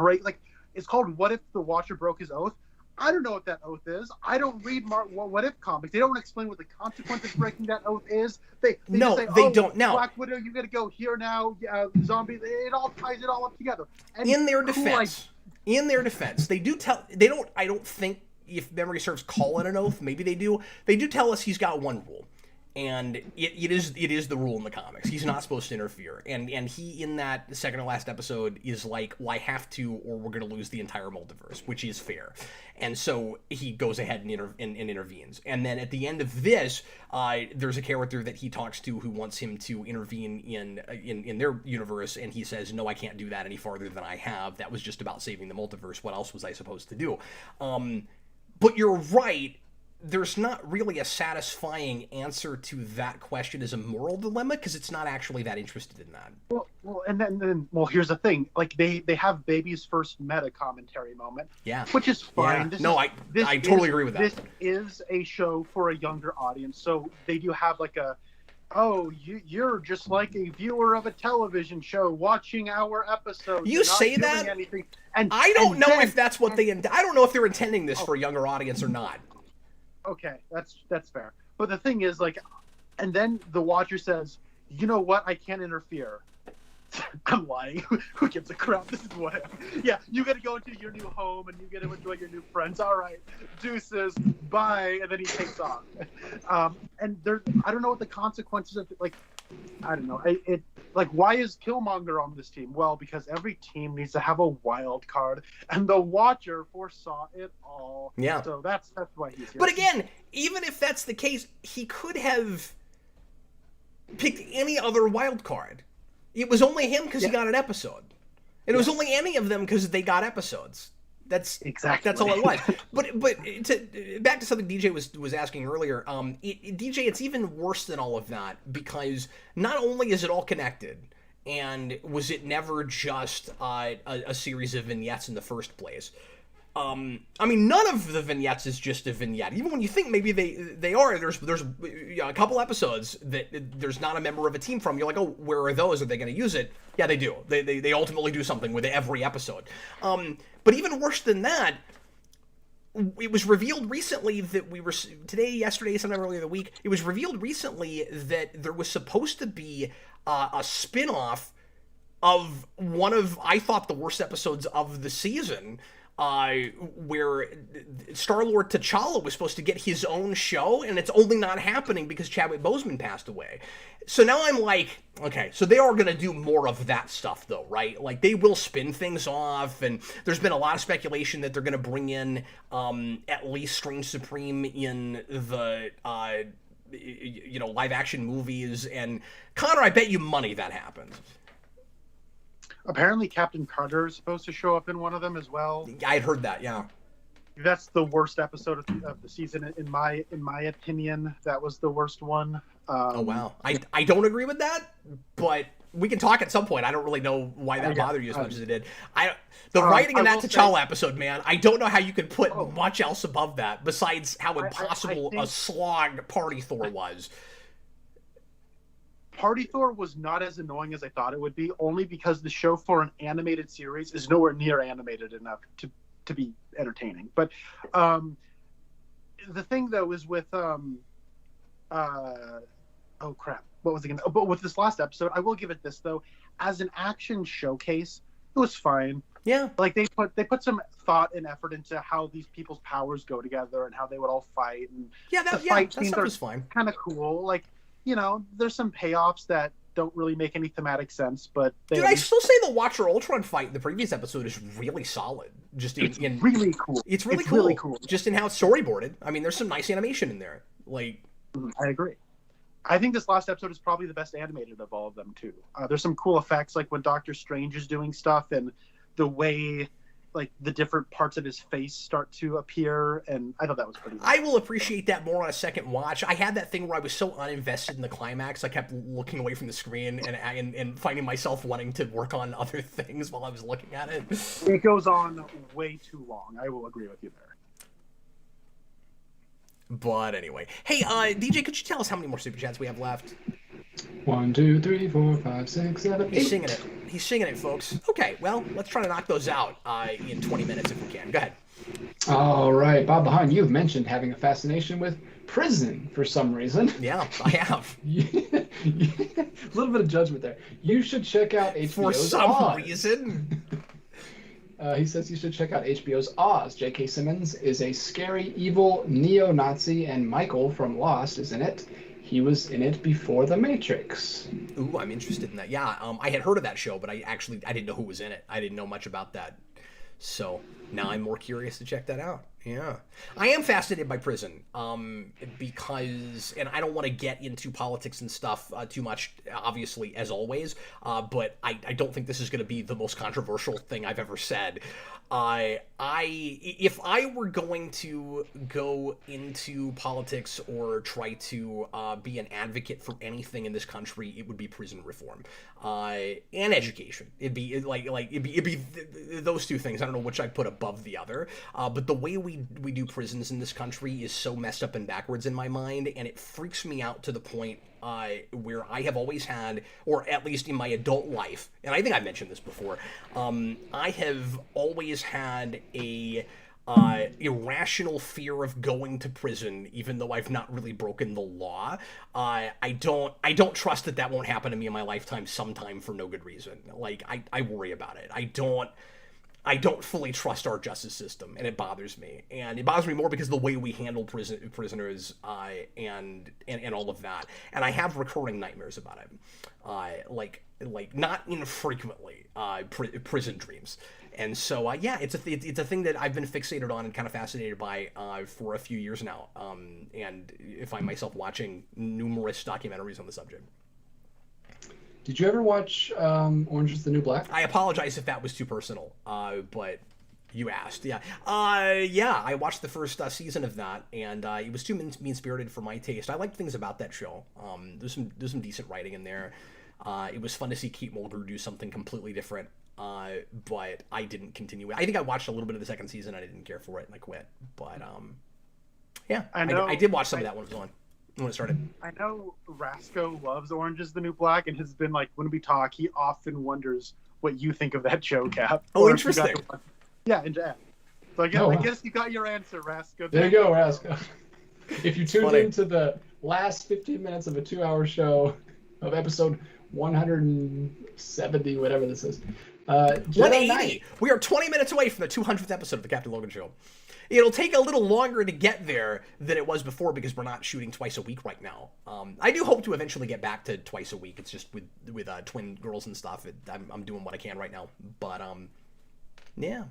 it's called What If the Watcher Broke His Oath. I don't know what that oath is. I don't read What If comics. They don't explain what the consequence of breaking that oath is. They don't. No. Black Widow, you got to go here now. Zombie. It all ties it all up together. And in their defense, they do tell. They don't. I don't think, if memory serves, call it an oath. Maybe they do. They do tell us he's got one rule. And it is the rule in the comics. He's not supposed to interfere. And he, in that second to last episode, is like, well, I have to, or we're going to lose the entire multiverse, which is fair. And so he goes ahead and intervenes. And then at the end of this, there's a character that he talks to who wants him to intervene in their universe, and he says, no, I can't do that any farther than I have. That was just about saving the multiverse. What else was I supposed to do? But you're right. There's not really a satisfying answer to that question as a moral dilemma, because it's not actually that interested in that. Well, and then here's the thing: like they have Baby's first meta commentary moment, which is fine. Yeah. I totally agree with that. This is a show for a younger audience, so they do have like you're just like a viewer of a television show watching our episode. You say that, and I don't know if that's what I don't know if they're intending this for a younger audience or not. Okay, that's fair. But the thing is, and then the Watcher says, you know what, I can't interfere. I'm lying. Who gives a crap? This is what yeah, you get to go into your new home and you get to enjoy your new friends. All right, deuces, bye. And then he takes off. And I don't know what the consequences of I don't know. Why is Killmonger on this team? Well, because every team needs to have a wild card, and the Watcher foresaw it all. Yeah. So that's why he's here. But again, even if that's the case, he could have picked any other wild card. It was only him because he got an episode. And it was only any of them because they got episodes. That's all it was. But back to something DJ was asking earlier. DJ, it's even worse than all of that, because not only is it all connected, and was it never just a series of vignettes in the first place, I mean, none of the vignettes is just a vignette. Even when you think maybe they are, there's a couple episodes that there's not a member of a team from. You're like, oh, where are those? Are they going to use it? Yeah, they do. They ultimately do something with every episode. But even worse than that, it was revealed recently that yesterday, sometime earlier in the week, it was revealed recently that there was supposed to be a spin-off of one of, I thought, the worst episodes of the season, where Star-Lord T'Challa was supposed to get his own show, and it's only not happening because Chadwick Boseman passed away. So now I'm like, okay, so they are going to do more of that stuff, though, right? Like, they will spin things off, and there's been a lot of speculation that they're going to bring in at least Strange Supreme in the live-action movies. And Connor, I bet you money that happens. Apparently, Captain Carter is supposed to show up in one of them as well. I had heard that, yeah. That's the worst episode of the season, in my opinion. That was the worst one. Oh wow, I don't agree with that, but we can talk at some point. I don't really know why that bothered you as much as it did. The writing in that T'Challa episode, man, I don't know how you could put much else above that besides how impossible a slog Party Thor was. Party Thor was not as annoying as I thought it would be, only because the show for an animated series is nowhere near animated enough to be entertaining. But the thing, though, is with oh crap, what was it again? But with this last episode, I will give it this, though, as an action showcase, it was fine. Yeah, like they put some thought and effort into how these people's powers go together and how they would all fight, and that stuff was fine. Kind of cool. Like, there's some payoffs that don't really make any thematic sense, but I still say the Watcher Ultron fight in the previous episode is really solid. It's really cool. It's really cool. Just in how it's storyboarded. I mean, there's some nice animation in there. Like, I agree. I think this last episode is probably the best animated of all of them too. There's some cool effects, like when Doctor Strange is doing stuff and the way, like, the different parts of his face start to appear, and I thought that was pretty cool. I will appreciate that more on a second watch. I had that thing where I was so uninvested in the climax, I kept looking away from the screen and finding myself wanting to work on other things while I was looking at it. It goes on way too long. I will agree with you there. But anyway. Hey, DJ, could you tell us how many more Super Chats we have left? 1, 2, 3, 4, 5, 6, 7, 8. He's singing it. He's singing it, folks. Okay, well, let's try to knock those out in 20 minutes if we can. Go ahead. All right, Bob Behind, you've mentioned having a fascination with prison for some reason. Yeah, I have. A little bit of judgment there. You should check out HBO's For some Oz. reason. He says you should check out HBO's Oz. J.K. Simmons is a scary, evil neo-Nazi, and Michael from Lost is in it. He was in it before The Matrix. Ooh, I'm interested in that. Yeah, I had heard of that show, but I didn't know who was in it. I didn't know much about that. So now I'm more curious to check that out. Yeah. I am fascinated by prison because, and I don't want to get into politics and stuff too much, obviously, as always, but I don't think this is going to be the most controversial thing I've ever said. If I were going to go into politics or try to be an advocate for anything in this country, it would be prison reform and education. It'd be those two things. I don't know which I'd put above the other, but the way we do prisons in this country is so messed up and backwards in my mind, and it freaks me out to the point where I have always had, or at least in my adult life, and I think I mentioned this before, I have always had a irrational fear of going to prison, even though I've not really broken the law. I don't trust that won't happen to me in my lifetime sometime for no good reason. Like, I worry about it. I don't fully trust our justice system, and it bothers me. And it bothers me more because of the way we handle prisoners and all of that. And I have recurring nightmares about it, like not infrequently, prison dreams. And so, yeah, it's a thing that I've been fixated on and kind of fascinated by for a few years now. And I find myself watching numerous documentaries on the subject. Did you ever watch Orange is the New Black? I apologize if that was too personal, but you asked. Yeah. Yeah, I watched the first season of that, and it was too mean-spirited for my taste. I liked things about that show. There's some decent writing in there. It was fun to see Kate Mulgrew do something completely different. but I didn't continue it. I think I watched a little bit of the second season and I didn't care for it and I quit. But yeah, I did watch some of that when it was on, when it started. I know Rasco loves Orange is the New Black and has been like, when we talk, he often wonders what you think of that show, Cap. Oh, interesting. Yeah, and Jack. So I guess you got your answer, Rasco. There you go, Rasco. If you tuned into the last 15 minutes of a 2-hour show of episode 170, whatever this is. 180. We are 20 minutes away from the 200th episode of the Captain Logan Show. It'll take a little longer to get there than it was before because we're not shooting twice a week right now. I do hope to eventually get back to twice a week. It's just with twin girls and stuff. I'm doing what I can right now. But, yeah.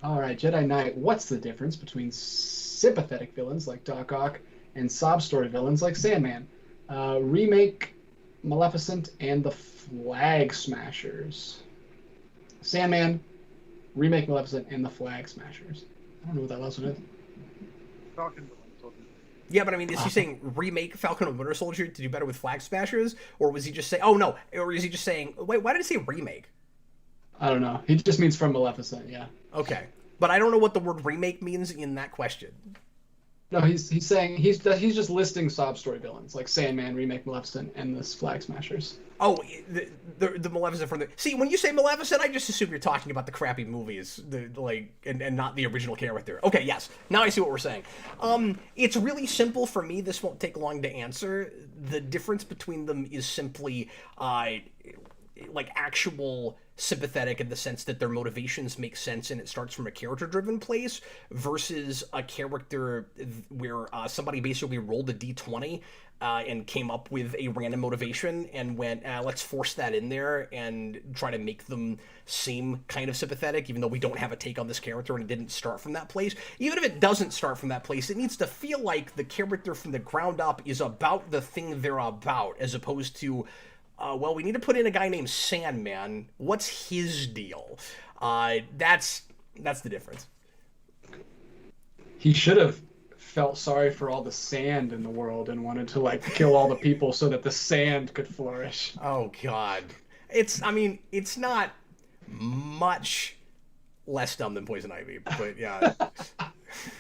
All right, Jedi Knight, what's the difference between sympathetic villains like Doc Ock and sob story villains like Sandman? Remake Maleficent and the Flag Smashers. Sandman, remake Maleficent and the Flag Smashers. I don't know what that last one is. Falcon. Yeah, but I mean, is he saying remake Falcon and Winter Soldier to do better with Flag Smashers? Or was he just saying, oh no, or is he just saying, wait, why did he say remake? I don't know. He just means from Maleficent, yeah. Okay. But I don't know what the word remake means in that question. No, he's saying he's just listing sob story villains like Sandman, remake Maleficent, and the Flag Smashers. Oh, the Maleficent from the... See, when you say Maleficent, I just assume you're talking about the crappy movies, and not the original character. Okay, yes. Now I see what we're saying. It's really simple for me. This won't take long to answer. The difference between them is simply, actual sympathetic in the sense that their motivations make sense and it starts from a character-driven place versus a character where somebody basically rolled a d20 and came up with a random motivation and went, let's force that in there and try to make them seem kind of sympathetic, even though we don't have a take on this character and it didn't start from that place. Even if it doesn't start from that place, it needs to feel like the character from the ground up is about the thing they're about, as opposed to well, we need to put in a guy named Sandman. What's his deal? That's the difference. He should have felt sorry for all the sand in the world and wanted to kill all the people so that the sand could flourish. Oh God, it's not much less dumb than Poison Ivy, but yeah.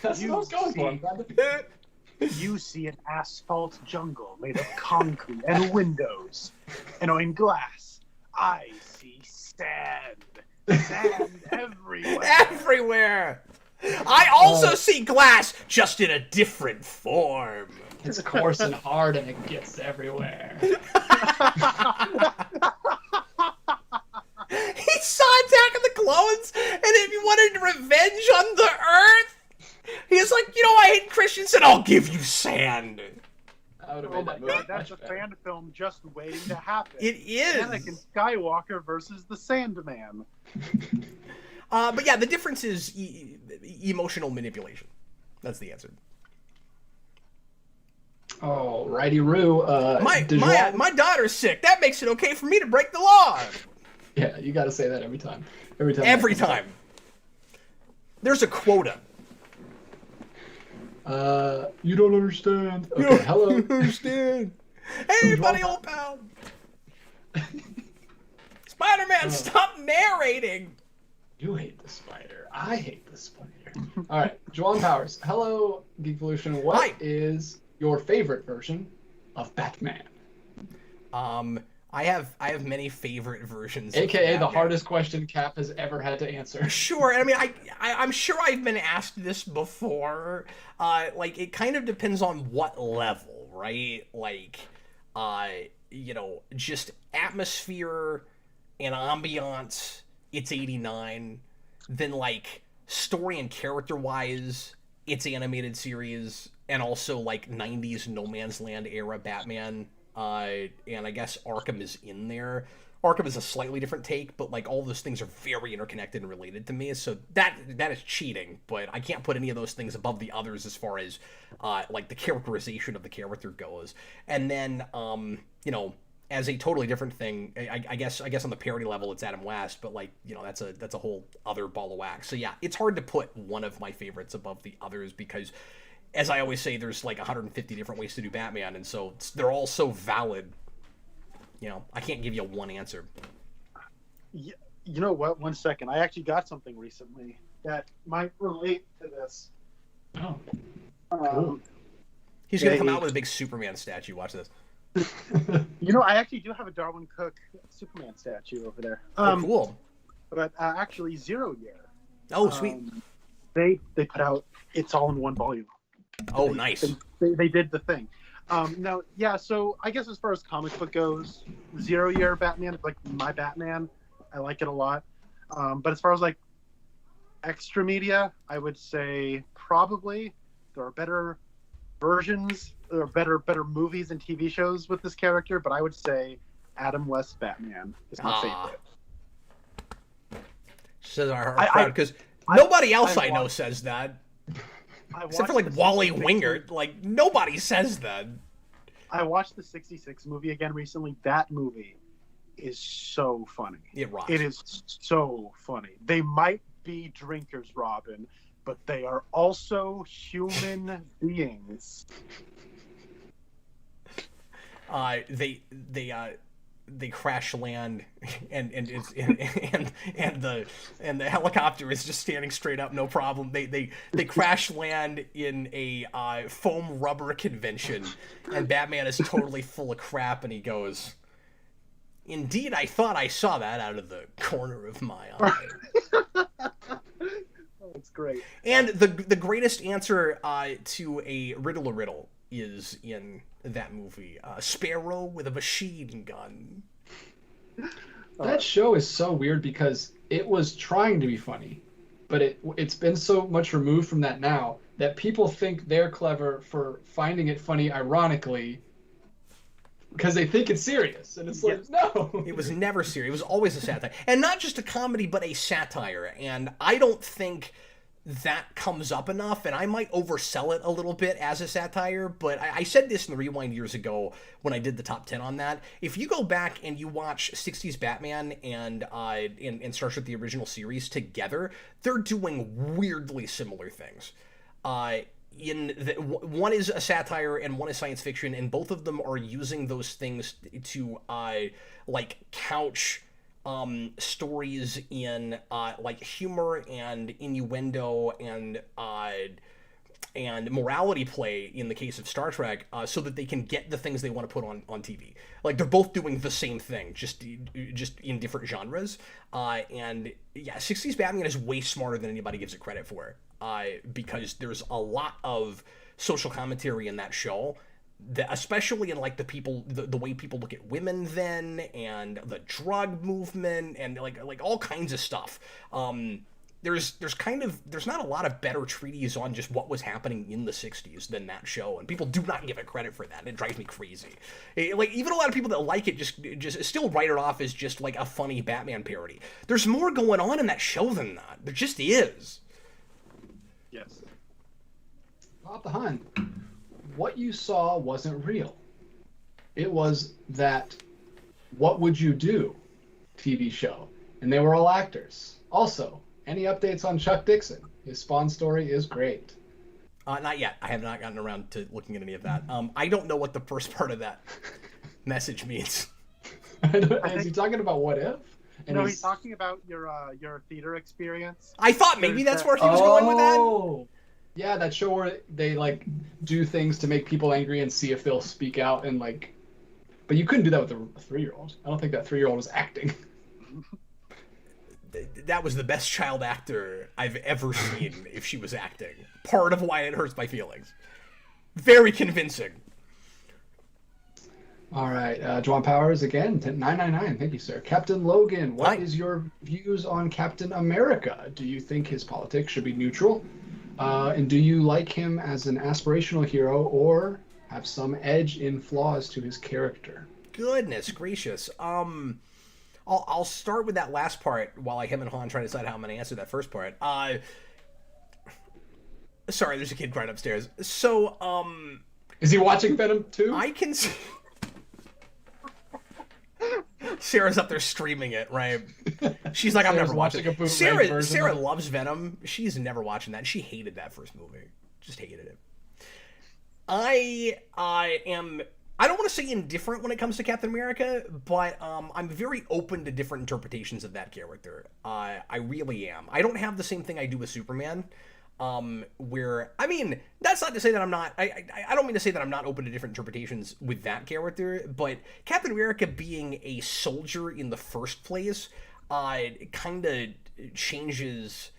That's what I was going for. You see an asphalt jungle made of concrete and windows. And in glass, I see sand. Sand everywhere. Everywhere! I also see glass, just in a different form. It's coarse and hard and it gets everywhere. He saw Attack of the Clones, and if he wanted revenge on the Earth, he was like, I hate Christians, and I'll give you sand. Oh my God, that's a fan film just waiting to happen. It is. Anakin Skywalker versus the Sandman. But yeah, the difference is emotional manipulation. That's the answer. Oh, righty-roo. My daughter's sick. That makes it okay for me to break the law. Yeah, you got to say that every time. Every time. There's a quota. You don't understand. Okay, hello. You don't understand. Hey, buddy, old pal. Spider-Man, stop narrating. You hate the spider. I hate the spider. All right, Juwan Powers. Hello, Geekvolution. What is your favorite version of Batman? I have many favorite versions. AKA the hardest question Cap has ever had to answer. Sure, I mean, I'm sure I've been asked this before. It kind of depends on what level, right? Just atmosphere and ambiance, it's 89. Then, story and character-wise, it's animated series, and also, 90s No Man's Land era Batman. And I guess Arkham is in there. Arkham is a slightly different take, but all those things are very interconnected and related to me. So that is cheating, but I can't put any of those things above the others as far as the characterization of the character goes. And then as a totally different thing, I guess on the parody level it's Adam West, but that's a whole other ball of wax. So yeah, it's hard to put one of my favorites above the others because, as I always say, there's 150 different ways to do Batman, and so they're all so valid. I can't give you one answer. You know what? One second. I actually got something recently that might relate to this. Oh, Um, He's going to come out with a big Superman statue. Watch this. I actually do have a Darwin Cook Superman statue over there. Oh, cool. But actually, 0 Year. Oh, sweet. They put out It's All in One volume. Oh, nice. They did the thing. Now, yeah, so I guess as far as comic book goes, 0 Year Batman is like my Batman. I like it a lot. But as far as like extra media, I would say probably there are better versions or better movies and TV shows with this character, but I would say Adam West Batman is my favorite. Says our crowd, because nobody else I know says that. Except for like Wally Wingert. Like, nobody says that. I watched the 66 movie again recently. That movie is so funny. It rocks. It is so funny. They might be drinkers, Robin, but they are also human beings. They crash land, and the helicopter is just standing straight up, no problem. They crash land in a foam rubber convention, and Batman is totally full of crap, and he goes, "Indeed, I thought I saw that out of the corner of my eye." That's great. And the greatest answer to a riddle is in that movie. Sparrow with a machine gun. that show is so weird because it was trying to be funny, but it's been so much removed from that now that people think they're clever for finding it funny ironically because they think it's serious, and it's like, no. It was never serious. It was always a satire. And not just a comedy, but a satire. And I don't think that comes up enough, and I might oversell it a little bit as a satire, but I said this in the Rewind years ago when I did the top 10 on that. If you go back and you watch 60s Batman and starts with the original series together, they're doing weirdly similar things. One is a satire and one is science fiction, and both of them are using those things to couch stories in like humor and innuendo and morality play in the case of Star Trek, so that they can get the things they want to put on TV. Like, they're both doing the same thing, just in different genres. And yeah, 60s Batman is way smarter than anybody gives it credit for, because there's a lot of social commentary in that show, that especially in like the way people look at women then, and the drug movement, and like all kinds of stuff. There's not a lot of better treatises on just what was happening in the 60s than that show, and people do not give it credit for that, and it drives me crazy. Even a lot of people that like it just still write it off as just like a funny Batman parody. There's more going on in that show than that. There just is. Yes. Bob the Hun, what you saw wasn't real. It was that What Would You Do TV show, and they were all actors. Also, any updates on Chuck Dixon? His Spawn story is great. Not yet. I have not gotten around to looking at any of that. I don't know what the first part of that message means. Is he talking about What If? And he's talking about your theater experience. I thought maybe that's where he was going with that. Oh, yeah, that show where they like do things to make people angry and see if they'll speak out, and like, but you couldn't do that with a 3-year-old. I don't think that 3-year-old was acting. That was the best child actor I've ever seen if she was acting. Part of why it hurts my feelings. Very convincing. All right, Juan Powers again, 999. Thank you, sir. Captain Logan, what is your views on Captain America? Do you think his politics should be neutral? And do you like him as an aspirational hero or have some edge in flaws to his character? Goodness gracious. I'll start with that last part while I hem and haw and try to decide how I'm going to answer that first part. Sorry, there's a kid crying upstairs. So, is he watching Venom 2? I can see... Sarah's up there streaming it, right? She's like, I'm never watching it. Sarah loves Venom. She's never watching that. She hated that first movie. Just hated it. I'm I don't want to say indifferent when it comes to Captain America, but I'm very open to different interpretations of that character. I really am. I don't have the same thing I do with Superman. Where, I mean, that's not to say that I'm not, I don't mean to say that I'm not open to different interpretations with that character, but Captain America being a soldier in the first place, kind of changes,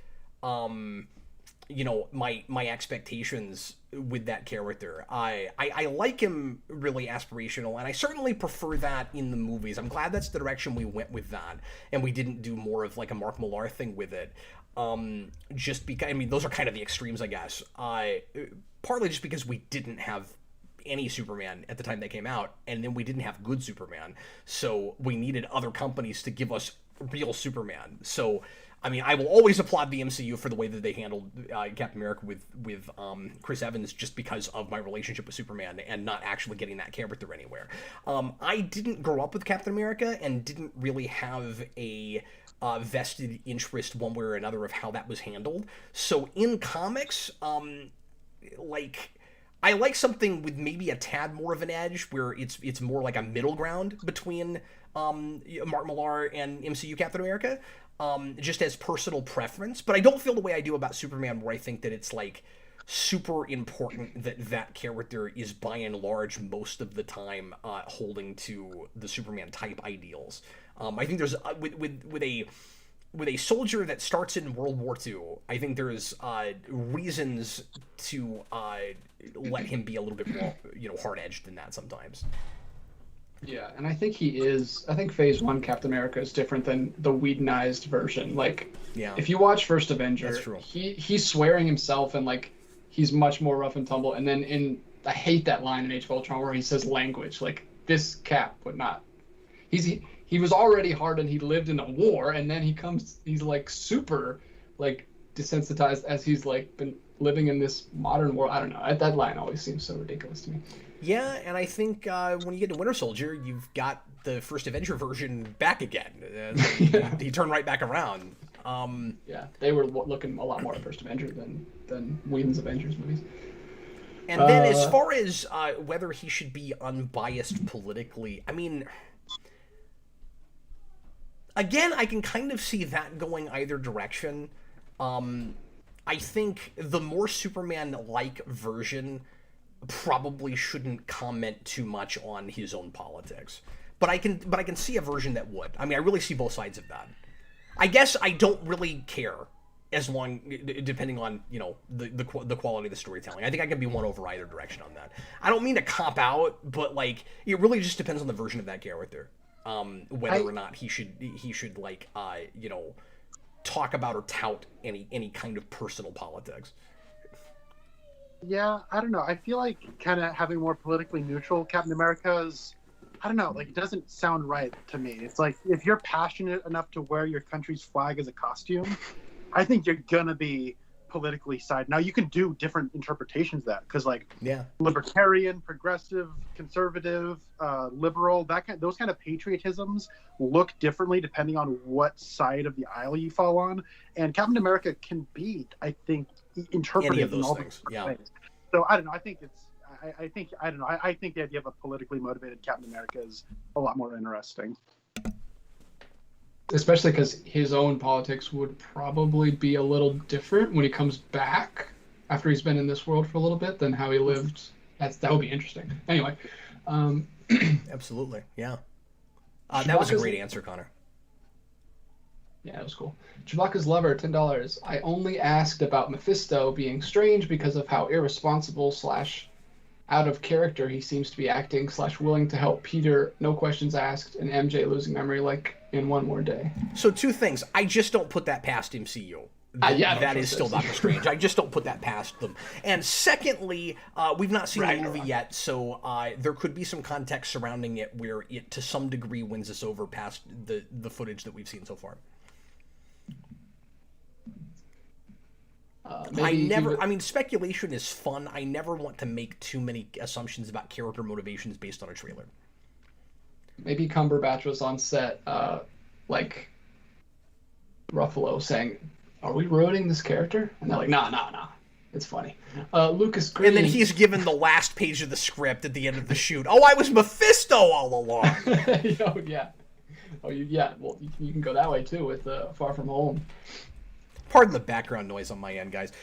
you know, my expectations with that character. I like him really aspirational, and I certainly prefer that in the movies. I'm glad that's the direction we went with that, and we didn't do more of like a Mark Millar thing with it. Just because, I mean, those are kind of the extremes, I guess. Partly just because we didn't have any Superman at the time they came out, and then we didn't have good Superman, so we needed other companies to give us real Superman. So, I mean, I will always applaud the MCU for the way that they handled Captain America with Chris Evans, just because of my relationship with Superman and not actually getting that character anywhere. I didn't grow up with Captain America and didn't really have a vested interest one way or another of how that was handled. So in comics, like, I like something with maybe a tad more of an edge, where it's more like a middle ground between Mark Millar and MCU Captain America, just as personal preference. But I don't feel the way I do about Superman, where I think that it's like super important that that character is by and large most of the time holding to the Superman type ideals. I think there's with a soldier that starts in World War II, I think there's reasons to let him be a little bit more, you know, hard-edged than that sometimes. Yeah, and I think I think Phase 1 Captain America is different than the Whedonized version. Like, yeah, if you watch First Avenger, that's true. He's swearing himself, and like he's much more rough and tumble. And then I hate that line in Age of Ultron where he says language. Like, this Cap would not. He was already hard, and he lived in a war, and then he's like super like desensitized as he's like been living in this modern world. I don't know. That line always seems so ridiculous to me. Yeah, and I think when you get to Winter Soldier, you've got the first Avenger version back again. Yeah. He turned right back around. Yeah, they were looking a lot more at First Avenger than Whedon's Avengers movies. And then as far as whether he should be unbiased politically, I mean, again, I can kind of see that going either direction. I think the more Superman-like version probably shouldn't comment too much on his own politics. But I can see a version that would. I mean, I really see both sides of that. I guess I don't really care, as long, depending on, you know, the quality of the storytelling. I think I can be won over either direction on that. I don't mean to cop out, but like, it really just depends on the version of that character, whether or not he should like you know, talk about or tout any kind of personal politics. Yeah, I don't know. I feel like kind of having more politically neutral Captain America's, I don't know, like, it doesn't sound right to me. It's like, if you're passionate enough to wear your country's flag as a costume, I think you're gonna be politically side. Now, you can do different interpretations of that, because like, yeah, libertarian, progressive, conservative, liberal, those kind of patriotisms look differently depending on what side of the aisle you fall on. And Captain America can be, I think, interpreted any of in those all things. the Yeah. ways. So I don't know. I think I don't know. I think the idea of a politically motivated Captain America is a lot more interesting. Especially because his own politics would probably be a little different when he comes back after he's been in this world for a little bit than how he lived. That would be interesting. Anyway. Absolutely. Yeah. That was a great answer, Connor. Yeah, it was cool. Chewbacca's lover, $10. I only asked about Mephisto being strange because of how irresponsible / out of character he seems to be acting / willing to help Peter, no questions asked, and MJ losing memory like in One More Day. So two things. I just don't put that past MCU. That is still Doctor Strange. I just don't put that past them. And secondly, we've not seen the movie yet, so there could be some context surrounding it where it to some degree wins us over past the footage that we've seen so far. I mean, speculation is fun. I never want to make too many assumptions about character motivations based on a trailer. Maybe Cumberbatch was on set, like Ruffalo saying, "Are we ruining this character?" And they're like, "Nah." It's funny. Lucas Green. And then he's given the last page of the script at the end of the shoot. Oh, I was Mephisto all along. Oh, yeah. Oh, yeah. Well, you can go that way, too, with Far From Home. Pardon the background noise on my end, guys.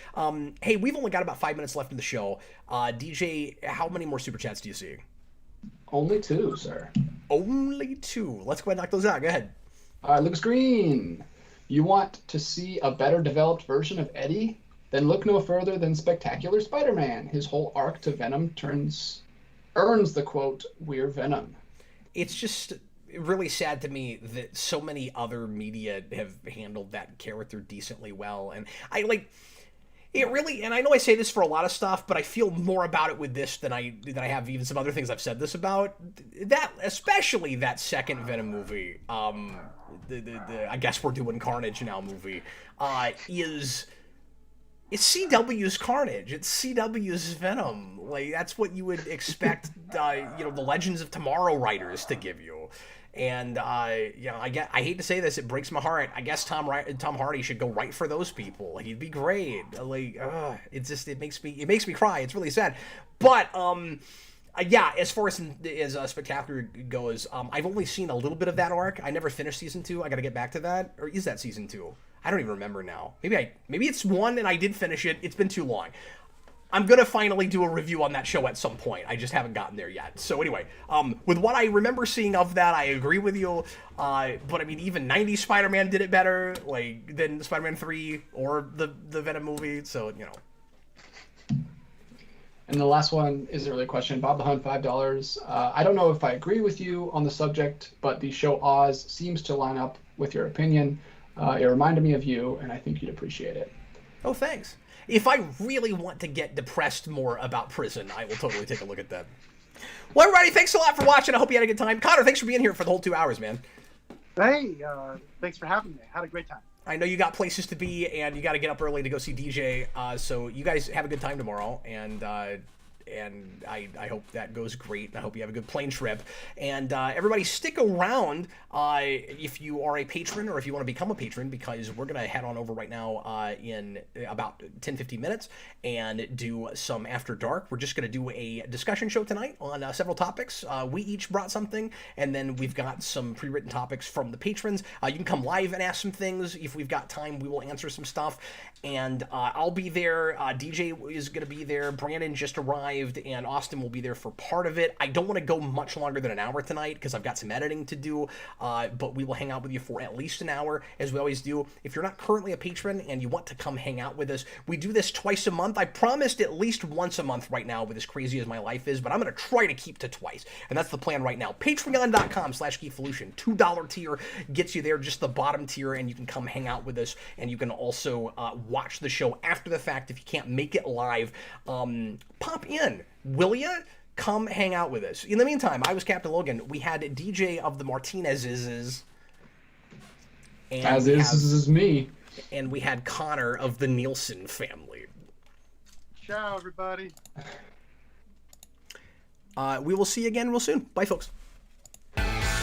Hey, we've only got about 5 minutes left in the show. DJ, how many more Super Chats do you see? Only 2, sir. Only 2. Let's go ahead and knock those out. Go ahead. All right, Lucas Green. You want to see a better developed version of Eddie? Then look no further than Spectacular Spider-Man. His whole arc to Venom earns the quote, "We're Venom." It's just really sad to me that so many other media have handled that character decently well. And I it really, and I know I say this for a lot of stuff, but I feel more about it with this than I have even some other things I've said this about. That, especially that second Venom movie, the I guess we're doing Carnage now movie, it's CW's Carnage. It's CW's Venom. Like, that's what you would expect, the Legends of Tomorrow writers to give you. And I hate to say this, it breaks my heart. I guess Tom Hardy should go write for those people. He'd be great. It makes me cry. It's really sad. But as far as Spectacular goes, I've only seen a little bit of that arc. I never finished season 2. I got to get back to that. Or is that season 2? I don't even remember now. Maybe it's 1 and I did finish it. It's been too long. I'm going to finally do a review on that show at some point. I just haven't gotten there yet. So anyway, with what I remember seeing of that, I agree with you. But I mean, even 90s Spider-Man did it better than Spider-Man 3 or the Venom movie. So, And the last one isn't really a question. Bob the Hunt, $5. I don't know if I agree with you on the subject, but the show Oz seems to line up with your opinion. It reminded me of you, and I think you'd appreciate it. Oh, thanks. If I really want to get depressed more about prison, I will totally take a look at that. Well, everybody, thanks a lot for watching. I hope you had a good time. Connor, thanks for being here for the whole 2 hours, man. Hey, thanks for having me. I had a great time. I know you got places to be, and you got to get up early to go see DJ. So you guys have a good time tomorrow, and I hope that goes great. And I hope you have a good plane trip. And everybody, stick around if you are a patron or if you want to become a patron, because we're going to head on over right now in about 10-15 minutes and do some After Dark. We're just going to do a discussion show tonight on several topics. We each brought something, and then we've got some pre-written topics from the patrons. You can come live and ask some things. If we've got time, we will answer some stuff. And I'll be there. DJ is going to be there. Brandon just arrived, and Austin will be there for part of it. I don't want to go much longer than an hour tonight because I've got some editing to do, but we will hang out with you for at least an hour, as we always do. If you're not currently a patron and you want to come hang out with us, we do this twice a month. I promised at least once a month right now, with as crazy as my life is, but I'm going to try to keep to twice, and that's the plan right now. Patreon.com/Geekvolution. $2 tier gets you there, just the bottom tier, and you can come hang out with us, and you can also watch the show after the fact if you can't make it live. Pop in, will ya? Come hang out with us. In the meantime, I was Captain Logan. We had DJ of the Martinez's. As is me. And we had Connor of the Nielsen family. Ciao, everybody. We will see you again real soon. Bye, folks.